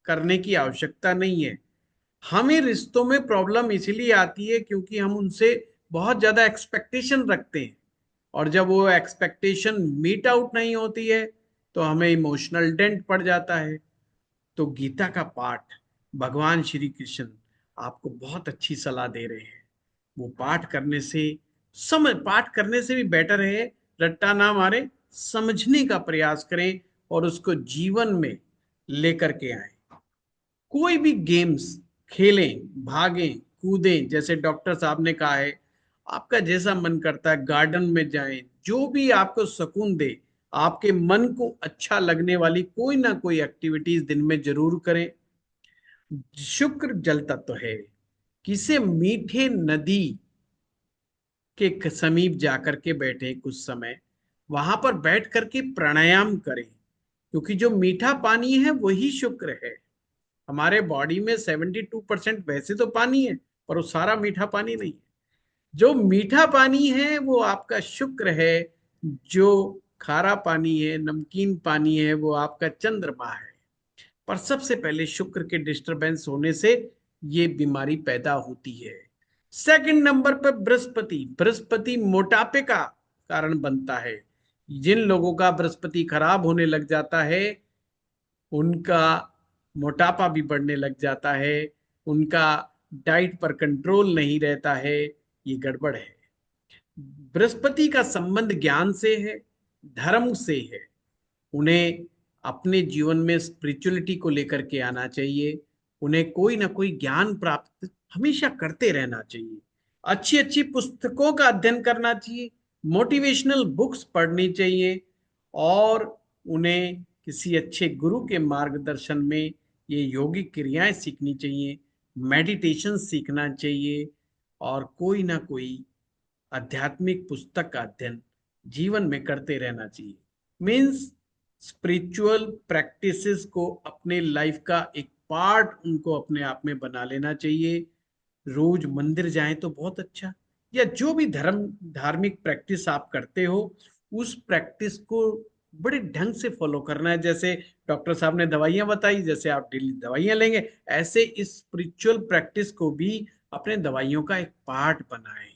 करने की आवश्यकता नहीं है। हमें रिश्तों में प्रॉब्लम इसलिए आती है क्योंकि हम उनसे बहुत ज्यादा एक्सपेक्टेशन रखते हैं, और जब वो एक्सपेक्टेशन मीट आउट नहीं होती है तो हमें इमोशनल डेंट पड़ जाता है। तो गीता का पाठ भगवान श्री कृष्ण आपको बहुत अच्छी सलाह दे रहे हैं। वो पाठ करने से, समझ पाठ करने से भी बेटर है, रट्टा ना मारे, समझने का प्रयास करें और उसको जीवन में लेकर के आए। कोई भी गेम्स खेलें, भागें, कूदें, जैसे डॉक्टर साहब ने कहा है, आपका जैसा मन करता है गार्डन में जाएं, जो भी आपको सुकून दे, आपके मन को अच्छा लगने वाली कोई ना कोई एक्टिविटीज दिन में जरूर करें। शुक्र जल तत्व है, किसे मीठे नदी के समीप जाकर के बैठे कुछ समय, वहां पर बैठ करके प्राणायाम करें, क्योंकि जो मीठा पानी है वही शुक्र है। हमारे बॉडी में 72% वैसे तो पानी है, पर वो सारा मीठा पानी नहीं है। जो मीठा पानी है वो आपका शुक्र है, जो खारा पानी है, नमकीन पानी है, वो आपका चंद्रमा है। पर सबसे पहले शुक्र के डिस्टरबेंस होने से ये बीमारी पैदा होती है। सेकंड नंबर पर बृहस्पति, बृहस्पति मोटापे का कारण बनता है। जिन लोगों का बृहस्पति खराब होने लग जाता है उनका मोटापा भी बढ़ने लग जाता है, उनका डाइट पर कंट्रोल नहीं रहता है, ये गड़बड़ है। बृहस्पति का संबंध ज्ञान से है, धर्म से है। उन्हें अपने जीवन में स्पिरिचुअलिटी को लेकर के आना चाहिए, उन्हें कोई ना कोई ज्ञान प्राप्त हमेशा करते रहना चाहिए, अच्छी अच्छी पुस्तकों का अध्ययन करना चाहिए, मोटिवेशनल बुक्स पढ़नी चाहिए, और उन्हें किसी अच्छे गुरु के मार्गदर्शन में ये योगिक क्रियाएं सीखनी चाहिए, मेडिटेशन सीखना चाहिए, और कोई ना कोई आध्यात्मिक पुस्तक का अध्ययन जीवन में करते रहना चाहिए। मीन्स स्पिरिचुअल प्रैक्टिसेस को अपने लाइफ का एक पार्ट उनको अपने आप में बना लेना चाहिए। रोज मंदिर जाएं तो बहुत अच्छा, या जो भी धार्मिक प्रैक्टिस आप करते हो उस प्रैक्टिस को बड़े ढंग से फॉलो करना है। जैसे डॉक्टर साहब ने दवाइयां बताई, जैसे आप डेली दवाइयां लेंगे, ऐसे इस स्पिरिचुअल प्रैक्टिस को भी अपने दवाइयों का एक पार्ट बनाएं।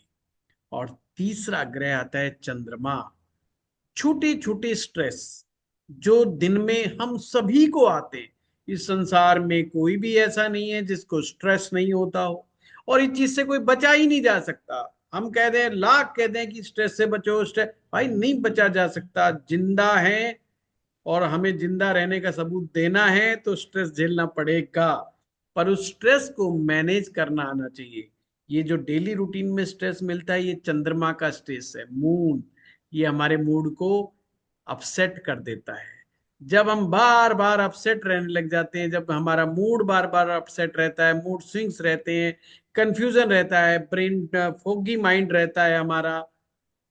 और तीसरा ग्रह आता है चंद्रमा। छोटे छोटे स्ट्रेस जो दिन में हम सभी को आते हैं, इस संसार में कोई भी ऐसा नहीं है जिसको स्ट्रेस नहीं होता हो, और इस चीज से कोई बचा ही नहीं जा सकता। हम कह दें, लाख कह दें कि स्ट्रेस से बचो, स्ट्रेस भाई नहीं बचा जा सकता, जिंदा है और हमें जिंदा रहने का सबूत देना है तो स्ट्रेस झेलना पड़ेगा। पर उस स्ट्रेस को मैनेज करना आना चाहिए। ये जो डेली रूटीन में स्ट्रेस मिलता है ये चंद्रमा का स्ट्रेस है, मूड, ये हमारे मूड को अपसेट कर देता है। जब हम बार बार अपसेट रहने लग जाते हैं, जब हमारा मूड बार बार अपसेट रहता है, मूड स्विंग्स रहते हैं, कंफ्यूजन रहता है, ब्रेन फोगी माइंड रहता है हमारा,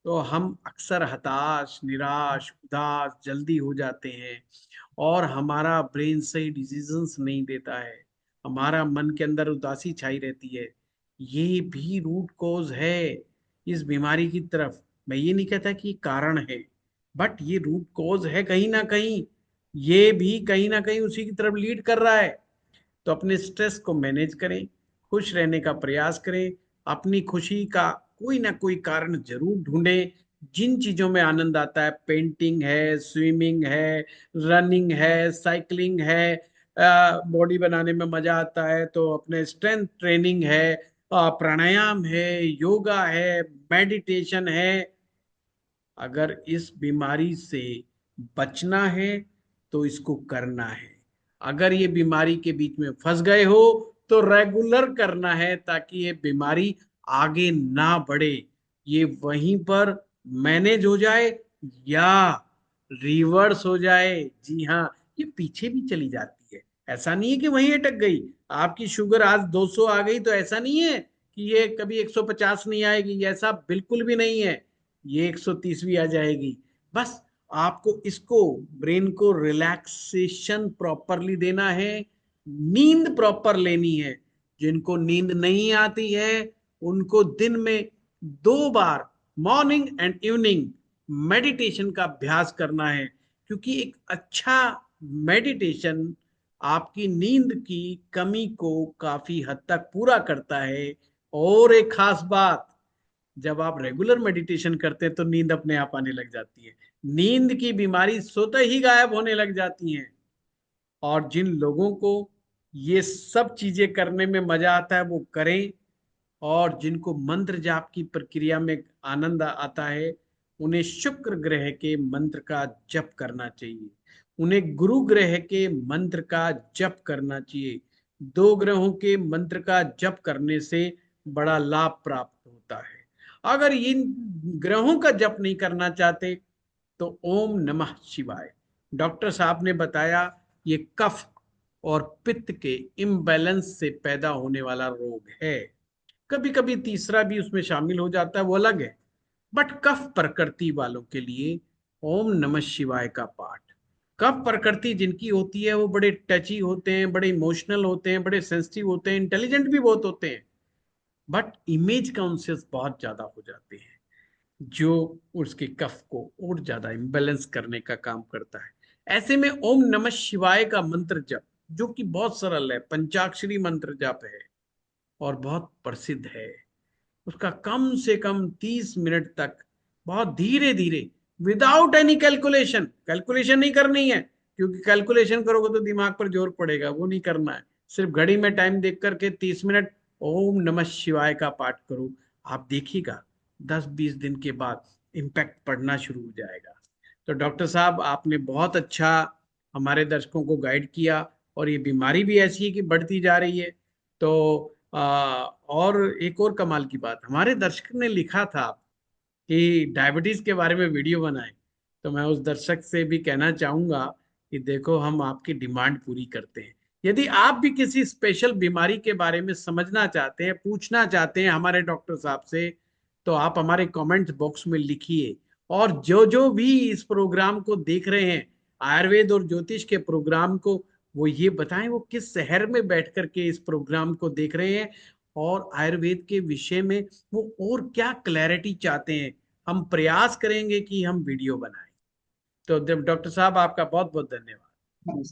तो हम अक्सर हताश, निराश, उदास जल्दी हो जाते हैं, और हमारा ब्रेन सही डिसीजंस नहीं देता है, हमारा मन के अंदर उदासी छाई रहती है। ये भी रूट कॉज है इस बीमारी की तरफ। मैं ये नहीं कहता कि कारण है, बट ये रूट कॉज है कहीं ना कहीं, ये भी कहीं ना कहीं उसी की तरफ लीड कर रहा है। तो अपने स्ट्रेस को मैनेज करें, खुश रहने का प्रयास करें, अपनी खुशी का कोई ना कोई कारण जरूर ढूंढें। जिन चीजों में आनंद आता है, पेंटिंग है, स्विमिंग है, रनिंग है, साइकिलिंग है, बॉडी बनाने में मजा आता है तो अपने स्ट्रेंथ ट्रेनिंग है, प्राणायाम है, योगा है, मेडिटेशन है। अगर इस बीमारी से बचना है तो इसको करना है। अगर ये बीमारी के बीच में फंस गए हो तो रेगुलर करना है, ताकि ये बीमारी आगे ना बढ़े, ये वहीं पर मैनेज हो जाए या रिवर्स हो जाए। जी हाँ, ये पीछे भी चली जाती है। ऐसा नहीं है कि वहीं अटक गई। आपकी शुगर आज 200 आ गई तो ऐसा नहीं है कि ये कभी 150 नहीं आएगी, ऐसा बिल्कुल भी नहीं है। ये 130 भी आ जाएगी। बस आपको इसको, ब्रेन को रिलैक्सेशन प्रॉपरली देना है, नींद प्रॉपर लेनी है। जिनको नींद नहीं आती है उनको दिन में 2 बार, मॉर्निंग एंड इवनिंग, मेडिटेशन का अभ्यास करना है। क्योंकि एक अच्छा मेडिटेशन आपकी नींद की कमी को काफी हद तक पूरा करता है। और एक खास बात, जब आप रेगुलर मेडिटेशन करते हैं तो नींद अपने आप आने लग जाती है। नींद की बीमारी स्वतः ही गायब होने लग जाती हैं। और जिन लोगों को ये सब चीजें करने में मजा आता है वो करें। और जिनको मंत्र जाप की प्रक्रिया में आनंद आता है उन्हें शुक्र ग्रह के मंत्र का जप करना चाहिए। उन्हें गुरु ग्रह के मंत्र का जप करना चाहिए। 2 ग्रहों के मंत्र का जप करने से बड़ा लाभ प्राप्त होता है। अगर इन ग्रहों का जप नहीं करना चाहते तो ओम नमः शिवाय। डॉक्टर साहब ने बताया ये कफ और पित्त के इम्बैलेंस से पैदा होने वाला रोग है। कभी कभी तीसरा भी उसमें शामिल हो जाता है, वो अलग है। बट कफ प्रकृति वालों के लिए ओम नमः शिवाय का पाठ। कफ प्रकृति जिनकी होती है वो बड़े टची होते हैं, बड़े इमोशनल होते हैं, बड़े सेंसिटिव होते हैं, इंटेलिजेंट भी बहुत होते हैं। बट इमेज कॉन्शियस बहुत ज्यादा हो जाते हैं, जो उसके कफ को और ज्यादा इम्बेलेंस करने का काम करता है। ऐसे में ओम नमः शिवाय का मंत्र जप, जो कि बहुत सरल है, पंचाक्षरी मंत्र जप है और बहुत प्रसिद्ध है, उसका कम से कम 30 मिनट तक बहुत धीरे धीरे, विदाउट एनी कैलकुलेशन, कैलकुलेशन नहीं करनी है। क्योंकि कैलकुलेशन करोगे तो दिमाग पर जोर पड़ेगा, वो नहीं करना है। सिर्फ घड़ी में टाइम देख करके 30 मिनट ओम नमः शिवाय का पाठ करो। आप देखिएगा 10-20 दिन के बाद इम्पैक्ट पड़ना शुरू हो जाएगा। तो डॉक्टर साहब आपने बहुत अच्छा हमारे दर्शकों को गाइड किया। और ये बीमारी भी ऐसी है कि बढ़ती जा रही है। तो और एक और कमाल की बात, हमारे दर्शक ने लिखा था कि डायबिटीज के बारे में वीडियो बनाएं। तो मैं उस दर्शक से भी कहना चाहूंगा कि देखो, हम आपकी डिमांड पूरी करते हैं। यदि आप भी किसी स्पेशल बीमारी के बारे में समझना चाहते हैं, पूछना चाहते हैं हमारे डॉक्टर साहब से, तो आप हमारे कमेंट बॉक्स में लिखिए। और जो जो भी इस प्रोग्राम को देख रहे हैं, आयुर्वेद और ज्योतिष के प्रोग्राम को, वो ये बताएं वो किस शहर में बैठ करके इस प्रोग्राम को देख रहे हैं और आयुर्वेद के विषय में वो और क्या क्लैरिटी चाहते हैं। हम प्रयास करेंगे कि हम वीडियो बनाएं। तो डॉक्टर साहब आपका बहुत बहुत धन्यवाद।